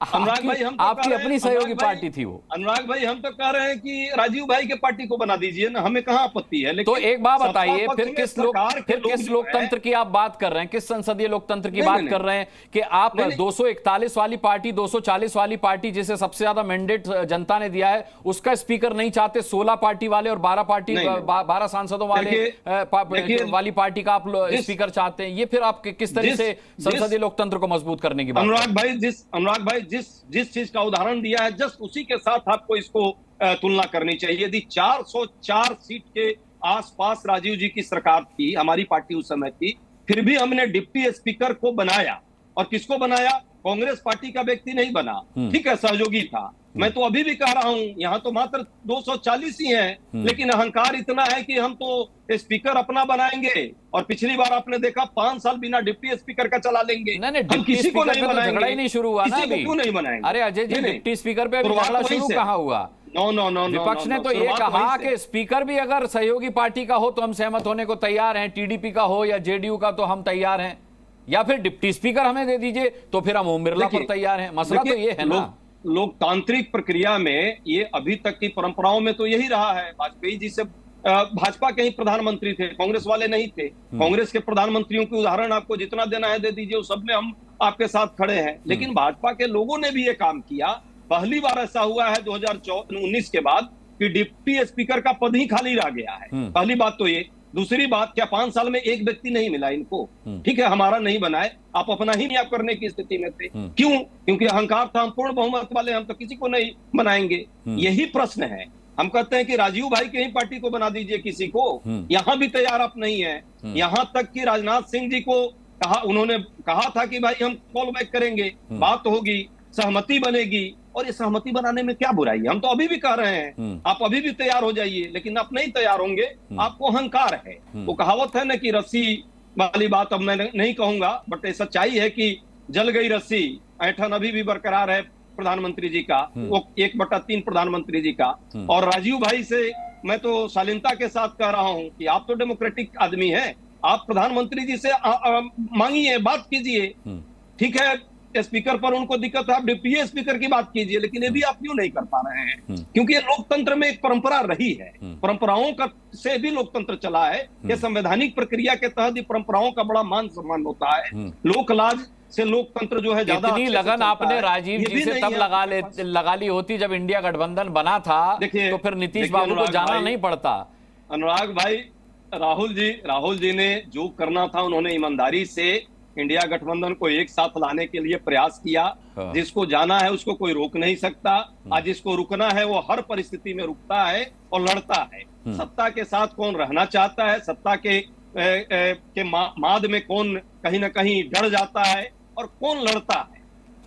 अनुराग भाई, हम आपकी अपनी सहयोगी पार्टी थी वो। अनुराग भाई, हम तो कह रहे हैं कि राजीव भाई के पार्टी को बना दीजिए ना, हमें कहाँ आपत्ति है। तो एक बात बताइए, फिर किस लोकतंत्र की आप बात कर रहे हैं, किस संसदीय लोकतंत्र की बात कर रहे हैं कि आप 241 वाली पार्टी, 240 वाली पार्टी जिसे सबसे ज्यादा मैंडेट जनता ने दिया है, उसका स्पीकर नहीं चाहते, 16 पार्टी वाले और 12 सांसदों वाली पार्टी का आप स्पीकर चाहते हैं? ये फिर आप किस तरह से संसदीय लोकतंत्र को मजबूत करने की बात? अनुराग भाई जिस चीज का उदाहरण दिया है, जस्ट उसी के साथ आपको इसको तुलना करनी चाहिए। यदि 404 सीट के आसपास राजीव जी की सरकार थी, हमारी पार्टी उस समय थी, फिर भी हमने डिप्टी स्पीकर को बनाया। और किसको बनाया? कांग्रेस पार्टी का व्यक्ति नहीं बना, ठीक है, सहयोगी था। मैं तो अभी भी कह रहा हूं, यहाँ तो मात्र 240 ही हैं, लेकिन अहंकार इतना है कि हम तो स्पीकर अपना बनाएंगे, और पिछली बार आपने देखा 5 साल बिना डिप्टी स्पीकर का चला लेंगे। हम किसी को नहीं बनाएंगे, झगड़ा ही नहीं शुरू हुआ ना, क्यों नहीं बनाएंगे? अरे अजय जी, डिप्टी स्पीकर पे झगड़ा शुरू कहाँ हुआ? नो, विपक्ष ने तो ये कहा कि स्पीकर भी अगर सहयोगी पार्टी का हो तो हम सहमत होने को तैयार हैं, टीडीपी का हो या जेडीयू का तो हम तैयार हैं, या फिर डिप्टी स्पीकर हमें दे दीजिए तो फिर हम ओम बिरला पर तैयार हैं। मसला तो ये है ना, लोकतांत्रिक प्रक्रिया में ये अभी तक की परंपराओं में तो यही रहा है। वाजपेयी जी से भाजपा के ही प्रधानमंत्री थे, कांग्रेस वाले नहीं थे। कांग्रेस के प्रधानमंत्रियों की उदाहरण आपको जितना देना है दे दीजिए, सब में हम आपके साथ खड़े हैं। लेकिन भाजपा के लोगों ने भी ये काम किया, पहली बार ऐसा हुआ है 2019 के बाद कि डिप्टी स्पीकर का पद ही खाली रह गया है। पहली बात तो ये। दूसरी बात, क्या 5 साल में एक व्यक्ति नहीं मिला इनको? ठीक है, हमारा नहीं बनाए, आप अपना ही नहीं करने की स्थिति में थे। क्यों? क्योंकि अहंकार था, हम पूर्ण बहुमत वाले, हम तो किसी को नहीं बनाएंगे। यही प्रश्न है। हम कहते हैं कि राजीव भाई की ही पार्टी को बना दीजिए किसी को, यहाँ भी तैयार आप नहीं है। यहाँ तक कि राजनाथ सिंह जी को उन्होंने कहा था कि भाई हम कॉल बैक करेंगे, बात होगी, सहमति बनेगी, और ये सहमति बनाने में क्या बुराई है? हम तो अभी भी कह रहे हैं आप अभी भी तैयार हो जाइए, लेकिन आप नहीं तैयार होंगे, आपको अहंकार है। वो कहावत है ना कि रस्सी वाली बात अब मैं नहीं कहूंगा, बट ये सच्चाई है कि जल गई रस्सी, ऐठन अभी भी बरकरार है प्रधानमंत्री जी का, वो 1/3 प्रधानमंत्री जी का। और राजीव भाई से मैं तो शालीनता के साथ कह रहा हूं कि आप तो डेमोक्रेटिक आदमी हैं, आप प्रधानमंत्री जी से मांगिए, बात कीजिए। ठीक है, स्पीकर पर उनको दिक्कत है, आप डिप्टी स्पीकर की बात कीजिए, लेकिन ये भी आप क्यों नहीं कर पा रहे हैं? क्योंकि ये लोकतंत्र में एक परंपरा रही है, परंपराओं का से भी लोकतंत्र चला है। ये संवैधानिक प्रक्रिया के तहत ही परंपराओं का बड़ा मान सम्मान होता है। लोक लाज से लोकतंत्र जो है ज्यादा। इतनी लगन आपने राजीव जी से तब लगा ली होती जब इंडिया गठबंधन बना था, तो फिर नीतीश बाबू को जाना नहीं पड़ता। अनुराग भाई, राहुल जी ने जो करना था उन्होंने ईमानदारी से इंडिया गठबंधन को एक साथ लाने के लिए प्रयास किया। जिसको जाना है उसको कोई रोक नहीं सकता, आज जिसको रुकना है वो हर परिस्थिति में रुकता है और लड़ता है। सत्ता के साथ कौन रहना चाहता है, सत्ता के माद में कौन कहीं ना कहीं डर जाता है, और कौन लड़ता है,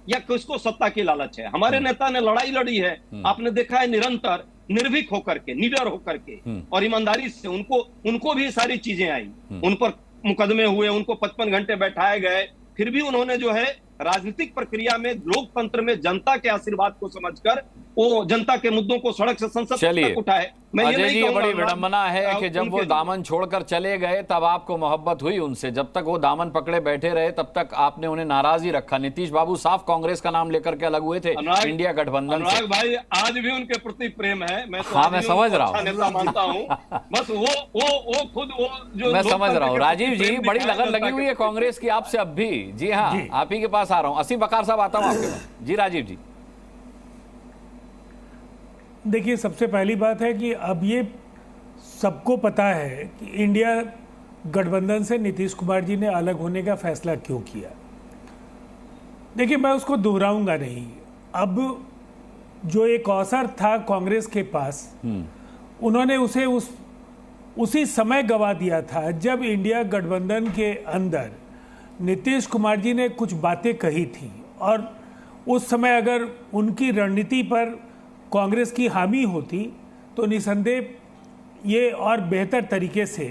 या किसको सत्ता की लालच है। हमारे नेता ने लड़ाई लड़ी है, आपने देखा है, निरंतर निर्भीक होकर के, निडर होकर के और ईमानदारी से। उनको भी सारी चीजें आई, उन पर मुकदमे हुए, उनको 55 घंटे बैठाए गए, फिर भी उन्होंने जो है राजनीतिक प्रक्रिया में, लोकतंत्र में जनता के आशीर्वाद को समझकर वो जनता के मुद्दों को सड़क से संसद तक उठाए। मैं अजय जी, ये बड़ी विडंबना है कि जब वो दामन छोड़कर चले गए तब आपको मोहब्बत हुई उनसे, जब तक वो दामन पकड़े बैठे रहे तब तक आपने उन्हें नाराज ही रखा। नीतीश बाबू साफ कांग्रेस का नाम लेकर के अलग हुए थे इंडिया गठबंधन से। भाई, आज भी उनके प्रति प्रेम है, मैं हाँ, मैं समझ रहा हूँ, नेता मानता हूँ। बस वो खुद वो जो मैं समझ रहा हूँ। राजीव जी, बड़ी लगन लगी हुई है कांग्रेस की आपसे अब भी। जी हाँ, आप ही के पास आ रहा हूँ। असीम बकार साहब, आता हूँ आपके पास। जी राजीव जी, देखिए, सबसे पहली बात है कि अब ये सबको पता है कि इंडिया गठबंधन से नीतीश कुमार जी ने अलग होने का फैसला क्यों किया। देखिए, मैं उसको दोहराऊंगा नहीं। अब जो एक अवसर था कांग्रेस के पास, उन्होंने उसे उसी समय गवा दिया था जब इंडिया गठबंधन के अंदर नीतीश कुमार जी ने कुछ बातें कही थी, और उस समय अगर उनकी रणनीति पर कांग्रेस की हामी होती तो निसंदेह ये और बेहतर तरीके से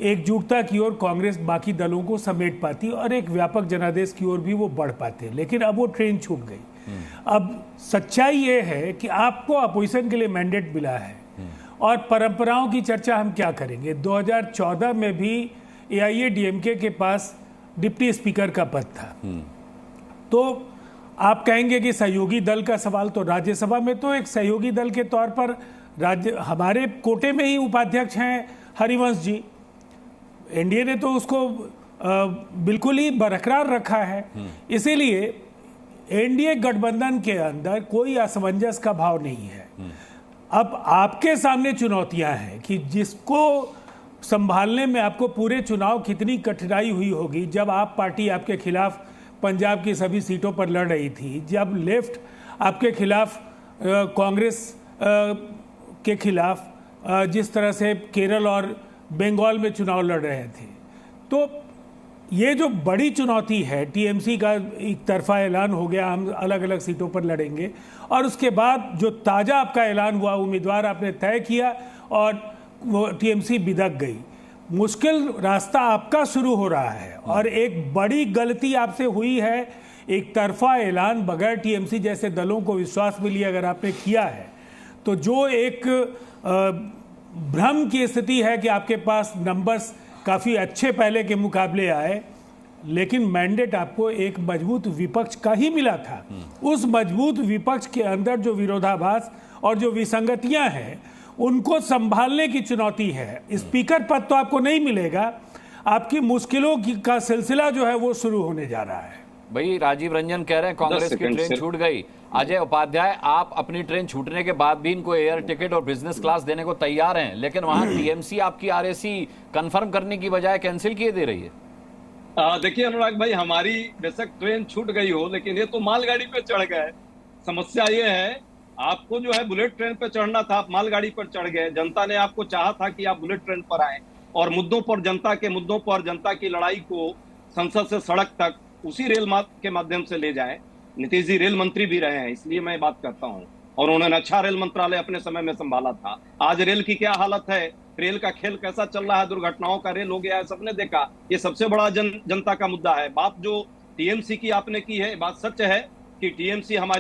एकजुटता की ओर कांग्रेस बाकी दलों को समेट पाती और एक व्यापक जनादेश की ओर भी वो बढ़ पाते। लेकिन अब वो ट्रेन छूट गई। अब सच्चाई ये है कि आपको अपोजिशन के लिए मैंडेट मिला है, और परंपराओं की चर्चा हम क्या करेंगे। 2014 में भी AIADMK के पास डिप्टी स्पीकर का पद था, तो आप कहेंगे कि सहयोगी दल का सवाल, तो राज्यसभा में तो एक सहयोगी दल के तौर पर हमारे कोटे में ही उपाध्यक्ष हैं हरिवंश जी। एनडीए ने तो उसको बिल्कुल ही बरकरार रखा है। इसीलिए एनडीए गठबंधन के अंदर कोई असमंजस का भाव नहीं है। अब आपके सामने चुनौतियां हैं कि जिसको संभालने में आपको पूरे चुनाव कितनी कठिनाई हुई होगी। जब आप पार्टी आपके खिलाफ पंजाब की सभी सीटों पर लड़ रही थी, जब लेफ्ट आपके खिलाफ कांग्रेस के खिलाफ जिस तरह से केरल और बंगाल में चुनाव लड़ रहे थे, तो ये जो बड़ी चुनौती है, टीएमसी का एक तरफा ऐलान हो गया, हम अलग अलग सीटों पर लड़ेंगे, और उसके बाद जो ताज़ा आपका ऐलान हुआ, उम्मीदवार आपने तय किया और वो टीएमसी बिदक गई। मुश्किल रास्ता आपका शुरू हो रहा है, और एक बड़ी गलती आपसे हुई है। एक तरफा ऐलान बगैर टीएमसी जैसे दलों को विश्वास में लिए अगर आपने किया है, तो जो एक भ्रम की स्थिति है कि आपके पास नंबर्स काफ़ी अच्छे पहले के मुकाबले आए, लेकिन मैंडेट आपको एक मजबूत विपक्ष का ही मिला था। उस मजबूत विपक्ष के अंदर जो विरोधाभास और जो विसंगतियां हैं, उनको संभालने की चुनौती है। स्पीकर पद तो आपको नहीं मिलेगा, आपकी मुश्किलों का सिलसिला जो है वो शुरू होने जा रहा है। भाई राजीव रंजन कह रहे हैं कांग्रेस की ट्रेन छूट गई। अजय उपाध्याय, आप अपनी ट्रेन छूटने के बाद भी इनको एयर टिकट और बिजनेस क्लास देने को तैयार हैं, लेकिन वहां टीएमसी आपकी आरएसी कंफर्म करने की बजाय कैंसिल किए दे रही है। देखिए अनुराग भाई, हमारी बेशक ट्रेन छूट गई हो, लेकिन ये तो मालगाड़ी पे चढ़ गए। समस्या ये है, आपको जो है बुलेट ट्रेन पे चढ़ना था, आप मालगाड़ी पर चढ़ गए। जनता ने आपको चाहा था कि आप बुलेट ट्रेन पर आए और मुद्दों पर, जनता के मुद्दों पर, जनता की लड़ाई को संसद से सड़क तक उसी रेल मार्ग के माध्यम से ले जाएं। नीतीश जी रेल मंत्री भी रहे हैं, इसलिए मैं बात करता हूं, और उन्होंने अच्छा रेल मंत्रालय अपने समय में संभाला था। आज रेल की क्या हालत है, रेल का खेल कैसा चल रहा है, दुर्घटनाओं का रेल हो गया है, सबने देखा। ये सबसे बड़ा जनता का मुद्दा है। बात जो टीएमसी की आपने की है, बात सच है कि टीएमसी हम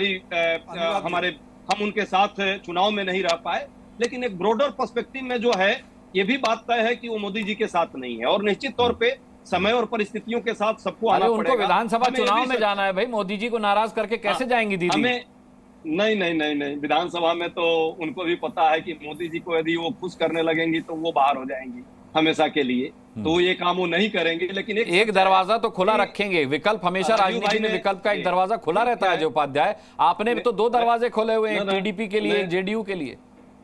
उनके साथ चुनाव में नहीं रह पाए, लेकिन एक ब्रॉडर पर्सपेक्टिव में जो है ये भी बात तय है कि वो मोदी जी के साथ नहीं है, और निश्चित तौर पे समय और परिस्थितियों के साथ सबको आना पड़ेगा। उनको विधानसभा चुनाव में जाना है भाई, मोदी जी को नाराज करके कैसे जाएंगी दीदी? हमें नहीं, विधानसभा में तो उनको भी पता है कि मोदी जी को यदि वो खुश करने लगेंगी तो वो बाहर हो जाएंगी हमेशा के लिए, तो ये काम वो नहीं करेंगे। लेकिन एक दरवाजा तो खुला रखेंगे। विकल्प हमेशा राजनीति में विकल्प का एक दरवाजा खुला रहता है। जो उपाध्याय, आपने तो 2 दरवाजे खोले हुए हैं, टीडीपी के लिए, जेडीयू के लिए।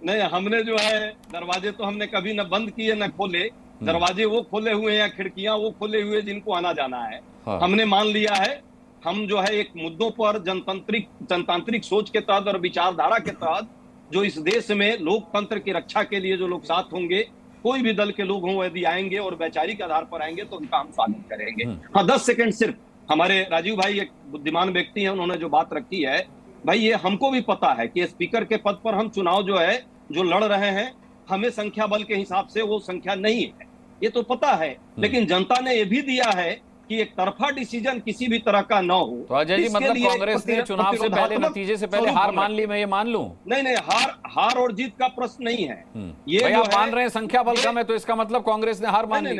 नहीं, हमने जो है दरवाजे तो हमने कभी न बंद किए न खोले। दरवाजे वो खोले हुए हैं या खिड़कियां वो खोले हुए जिनको आना जाना है। हमने मान लिया है, हम जो है एक मुद्दों पर जनतांत्रिक सोच के तहत और विचारधारा के तहत जो इस देश में लोकतंत्र की रक्षा के लिए जो लोग साथ होंगे, कोई भी दल के लोग हों, यदि आएंगे और वैचारिक आधार पर आएंगे तो उनका हम स्वागत करेंगे। हाँ, 10 सेकंड सिर्फ। हमारे राजीव भाई एक बुद्धिमान व्यक्ति हैं, उन्होंने जो बात रखी है, भाई ये हमको भी पता है कि स्पीकर के पद पर हम चुनाव जो लड़ रहे हैं, हमें संख्या बल के हिसाब से वो संख्या नहीं है, ये तो पता है। लेकिन जनता ने ये भी दिया है कि एक तरफा डिसीजन किसी भी तरह का न हो। तो अजय जी, मतलब कांग्रेस ने चुनाव से पहले, नतीजे से पहले हार मान ली, मैं ये मान लूं? नहीं, हार और जीत का प्रश्न नहीं है ये। भाई आप मान रहे हैं संख्या बल कम है, तो इसका मतलब कांग्रेस ने हार मान ली?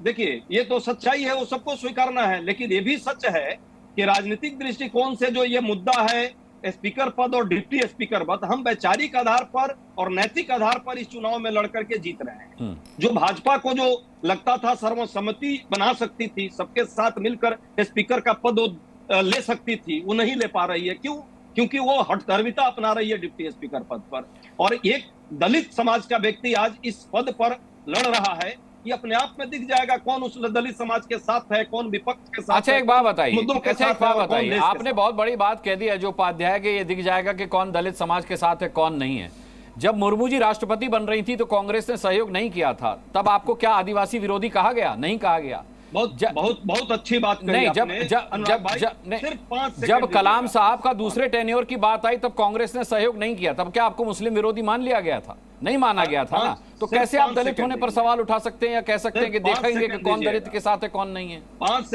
देखिए ये तो सच्चाई है, वो सबको स्वीकारना है। लेकिन ये भी सच है कि राजनीतिक दृष्टिकोण से जो ये मुद्दा है स्पीकर पद और डिप्टी स्पीकर पद, हम वैचारिक आधार पर और नैतिक आधार पर इस चुनाव में लड़कर के जीत रहे हैं। जो भाजपा को जो लगता था सर्वसम्मति बना सकती थी, सबके साथ मिलकर स्पीकर का पद ले सकती थी, वो नहीं ले पा रही है। क्यों? क्योंकि वो हठधर्मिता अपना रही है डिप्टी स्पीकर पद पर। और एक दलित समाज का व्यक्ति आज इस पद पर लड़ रहा है, ये अपने आप में दिख जाएगा कौन उस दलित समाज के साथ है, कौन विपक्ष के साथ। अच्छा, एक बात बताइए, आपने बहुत बड़ी बात कह दी है जो उपाध्याय के, ये दिख जाएगा कि कौन दलित समाज के साथ है, कौन नहीं है। जब मुर्मू जी राष्ट्रपति बन रही थी तो कांग्रेस ने सहयोग नहीं किया था, तब आपको क्या आदिवासी विरोधी कहा गया? नहीं कहा गया। बहुत अच्छी बात कही नहीं, जब कलाम साहब का दूसरे टेन्योर की बात आई तब कांग्रेस ने सहयोग नहीं किया, तब क्या आपको मुस्लिम विरोधी मान लिया गया था? नहीं माना गया था ना। तो कैसे आप दलित होने पर सवाल उठा सकते हैं या कह सकते हैं कि देखेंगे कि कौन दलित के साथ है, कौन नहीं है?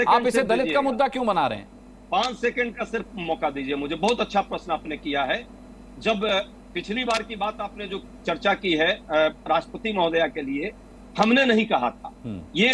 आप इसे दलित का मुद्दा क्यों बना रहे हैं? 5 सेकंड का सिर्फ मौका दीजिए मुझे। बहुत अच्छा प्रश्न आपने किया है। जब पिछली बार की बात आपने जो चर्चा की है राष्ट्रपति महोदया के लिए, हमने नहीं कहा था। ये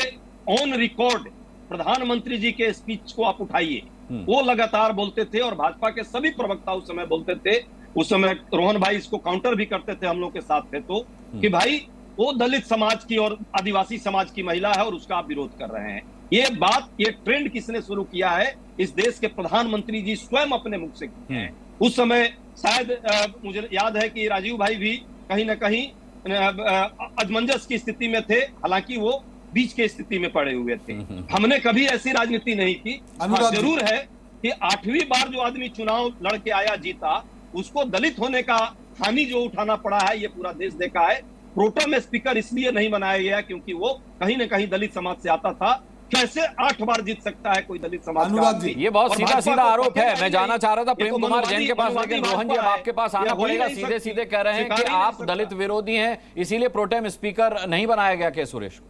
ऑन रिकॉर्ड प्रधानमंत्री जी के स्पीच को आप उठाइए, वो लगातार बोलते थे और भाजपा के सभी प्रवक्ता उस समय बोलते थे। उस समय रोहन भाई इसको काउंटर भी करते थे, हम लोग के साथ थे, तो कि भाई वो दलित समाज की और आदिवासी समाज की महिला है और उसका आप विरोध कर रहे हैं। ये बात, ये ट्रेंड किसने शुरू किया है? इस देश के प्रधानमंत्री जी स्वयं अपने मुख से किए हैं। उस समय शायद मुझे याद है कि राजीव भाई भी कहीं ना कहीं असमंजस की स्थिति में थे, हालांकि वो बीच के स्थिति में पड़े हुए थे। हमने कभी ऐसी राजनीति नहीं की। जरूर है कि 8वीं बार जो आदमी चुनाव लड़के आया, जीता, उसको दलित होने का हानि जो उठाना पड़ा है, ये पूरा देश देखा है। प्रोटेम स्पीकर इसलिए नहीं बनाया गया क्योंकि वो कहीं ना कहीं दलित समाज से आता था। कैसे 8 बार जीत सकता है कोई दलित समाज का? ये बहुत सीधा सीधा आरोप है। मैं जानना चाह रहा था प्रेम कुमार जैन के पास, लेकिन रोहन जी अब आपके पास आना पड़ेगा। सीधे सीधे कह रहे हैं कि आप दलित विरोधी हैं, इसीलिए प्रोटेम स्पीकर नहीं बनाया गया। के सुरेश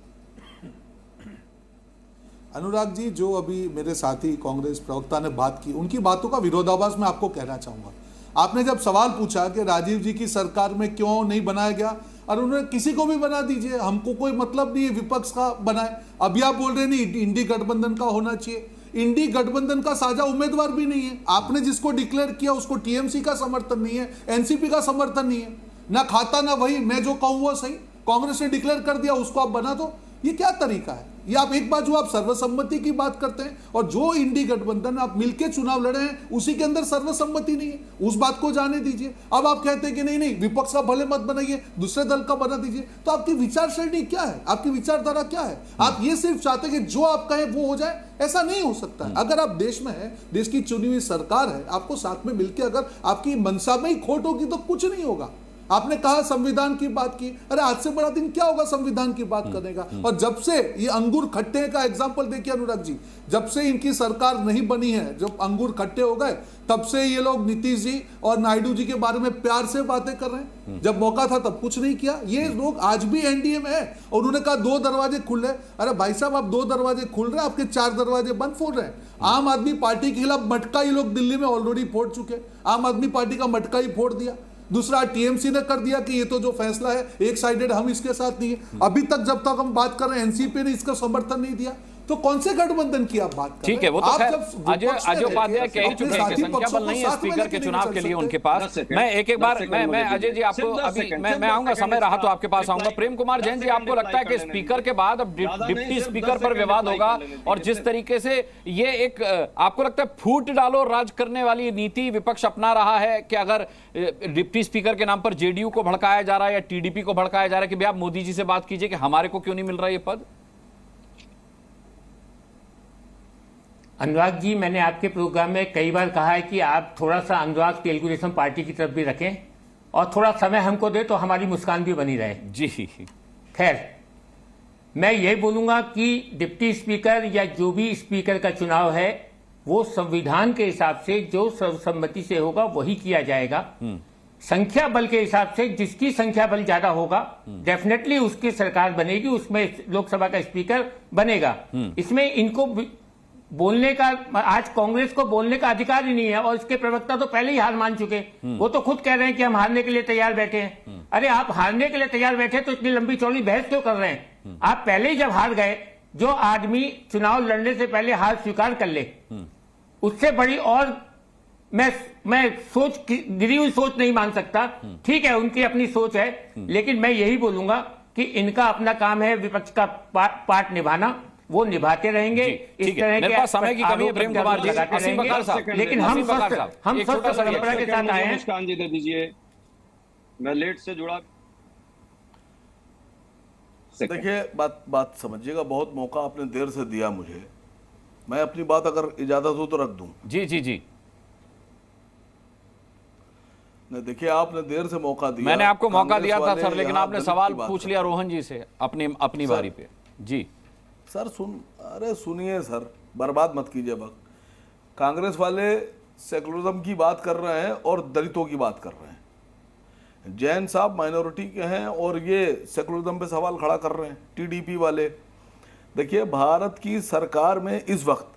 अनुराग जी, जो अभी मेरे साथी कांग्रेस प्रवक्ता ने बात की, उनकी बातों का विरोधाभास मैं आपको कहना चाहूंगा। आपने जब सवाल पूछा कि राजीव जी की सरकार में क्यों नहीं बनाया गया, और उन्होंने किसी को भी बना दीजिए, हमको कोई मतलब नहीं है विपक्ष का बनाए। अभी आप बोल रहे नहीं इंडी गठबंधन का होना चाहिए। इंडी गठबंधन का साझा उम्मीदवार भी नहीं है। आपने जिसको डिक्लेयर किया उसको टीएमसी का समर्थन नहीं है, एनसीपी का समर्थन नहीं है, ना खाता ना वही मैं जो कहूँ वो सही। कांग्रेस ने डिक्लेयर कर दिया, उसको आप बना दो। ये क्या तरीका है? ये आप एक बाजू आप सर्वसम्मति की बात करते हैं और जो इंडी गठबंधन आप मिलके चुनाव लड़े हैं उसी के अंदर सर्वसम्मति नहीं है, उस बात को जाने दीजिए। अब आप कहते हैं कि नहीं नहीं विपक्ष का भले मत बनाइए, दूसरे दल का बना दीजिए, तो आपकी विचार श्रेणी क्या है? आपकी विचारधारा क्या है? आप ये सिर्फ चाहते हैं कि जो आप कहें वो हो जाए? ऐसा नहीं हो सकता है। अगर आप देश में है, देश की चुनी हुई सरकार है, आपको साथ में मिलकर अगर आपकी मनसा में ही खोट होगी तो कुछ नहीं होगा। आपने कहा संविधान की बात की, अरे आज से बड़ा दिन क्या होगा संविधान की बात करने का? और जब से ये अंगूर खट्टे का एग्जांपल देखिए अनुराग जी, जब से इनकी सरकार नहीं बनी है, जब अंगूर खट्टे हो गए, तब से ये लोग नीतीश जी और नायडू जी के बारे में प्यार से बातें कर रहे हैं। जब मौका था तब कुछ नहीं किया। ये लोग आज भी एनडीए में है और उन्होंने कहा 2 दरवाजे खुल रहे। अरे भाई साहब, आप 2 दरवाजे खुल रहे हैं, आपके 4 दरवाजे बंद फोड़ रहे हैं। आम आदमी पार्टी के खिलाफ मटका ये लोग दिल्ली में ऑलरेडी फोड़ चुके। आम आदमी पार्टी का मटका ही फोड़ दिया। दूसरा टीएमसी ने कर दिया कि ये तो जो फैसला है एक साइडेड, हम इसके साथ नहीं है। अभी तक जब तक हम बात कर रहे हैं एनसीपी ने इसका समर्थन नहीं दिया, तो कौन से गठबंधन की आप बात कर रहे हैं? ठीक है, वो तो अजय उपाध्याय कह ही चुके हैं कि संख्या बल नहीं है स्पीकर के चुनाव के लिए उनके पास। मैं एक बार मैं अजय जी आपको अभी मैं आऊंगा, समय रहा तो आपके पास आऊंगा। प्रेम कुमार जैन जी, आपको लगता है कि स्पीकर के बाद अब डिप्टी स्पीकर पर विवाद होगा और जिस तरीके से ये एक आपको लगता है फूट डालो राज करने वाली नीति विपक्ष अपना रहा है कि अगर डिप्टी स्पीकर के नाम पर जेडीयू को भड़काया जा रहा है या टीडीपी को भड़काया जा रहा है कि भाई आप मोदी जी से बात कीजिए कि हमारे को क्यों नहीं मिल रहा ये पद? अनुराग जी, मैंने आपके प्रोग्राम में कई बार कहा है कि आप थोड़ा सा अनुराग तेलुगु देशम पार्टी की तरफ भी रखें और थोड़ा समय हमको दे तो हमारी मुस्कान भी बनी रहे। जी खैर, मैं यही बोलूंगा कि डिप्टी स्पीकर या जो भी स्पीकर का चुनाव है वो संविधान के हिसाब से जो सर्वसम्मति से होगा वही किया जाएगा। संख्या बल के हिसाब से जिसकी संख्या बल ज्यादा होगा डेफिनेटली उसकी सरकार बनेगी, उसमें लोकसभा का स्पीकर बनेगा। इसमें इनको बोलने का, आज कांग्रेस को बोलने का अधिकार ही नहीं है और इसके प्रवक्ता तो पहले ही हार मान चुके। वो तो खुद कह रहे हैं कि हम हारने के लिए तैयार बैठे हैं। अरे आप हारने के लिए तैयार बैठे तो इतनी लंबी चौड़ी बहस क्यों कर रहे हैं? आप पहले ही जब हार गए, जो आदमी चुनाव लड़ने से पहले हार स्वीकार कर ले, उससे बड़ी और मैं सोच गिरी हुई सोच नहीं मान सकता। ठीक है, उनकी अपनी सोच है, लेकिन मैं यही बोलूंगा कि इनका अपना काम है विपक्ष का पार्ट निभाना, वो निभाते रहेंगे। इस तरह के समय की कमी है प्रेम कुमार जी, लेकिन हम सब परंपरा के साथ आए हैं। मुस्कान जी दे दीजिए, मैं लेट से जुड़ा। देखिए, बात समझिएगा, बहुत मौका आपने देर से दिया मुझे, मैं अपनी बात अगर इजाजत हो तो रख दूं। जी जी जी। नहीं, देखिए आपने देर से मौका दिया। मैंने आपको मौका दिया था सर, लेकिन आपने सवाल पूछ लिया रोहन जी से अपनी बारी पे। जी सर अरे सुनिए सर, बर्बाद मत कीजिए वक्त। कांग्रेस वाले सेकुलरिज्म की बात कर रहे हैं और दलितों की बात कर रहे हैं। जैन साहब माइनॉरिटी के हैं और ये सेकुलरिज्म पे सवाल खड़ा कर रहे हैं, टीडीपी वाले। देखिए, भारत की सरकार में इस वक्त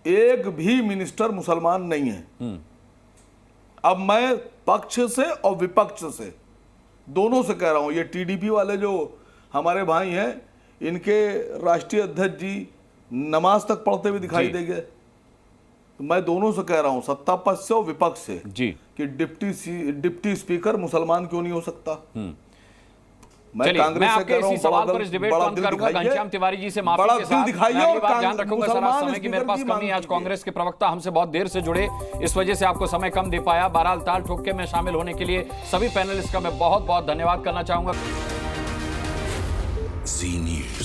एक भी मिनिस्टर मुसलमान नहीं है। अब मैं पक्ष से और विपक्ष से दोनों से कह रहा हूं, ये टीडीपी वाले जो हमारे भाई हैं, इनके राष्ट्रीय अध्यक्ष जी नमाज तक पढ़ते हुए दिखाई देंगे। तो मैं दोनों से कह रहा हूं, सत्ता पक्ष से और विपक्ष से जी, कि डिप्टी स्पीकर मुसलमान क्यों नहीं हो सकता। मैं कांग्रेस से कह रहा हूं, सवाल पर इस डिबेट को अंत करूंगा। घनश्याम तिवारी जी से माफी के साथ मैं अगली बार ध्यान रखूंगा सर, आज समय की मेरे पास कमी है। आज कांग्रेस के प्रवक्ता हमसे बहुत देर से जुड़े, इस वजह से आपको समय कम दे पाया। बहरहाल ताल ठोक के में शामिल होने के लिए सभी पैनलिस्ट का मैं बहुत बहुत धन्यवाद करना चाहूंगा। जी न्यूज़।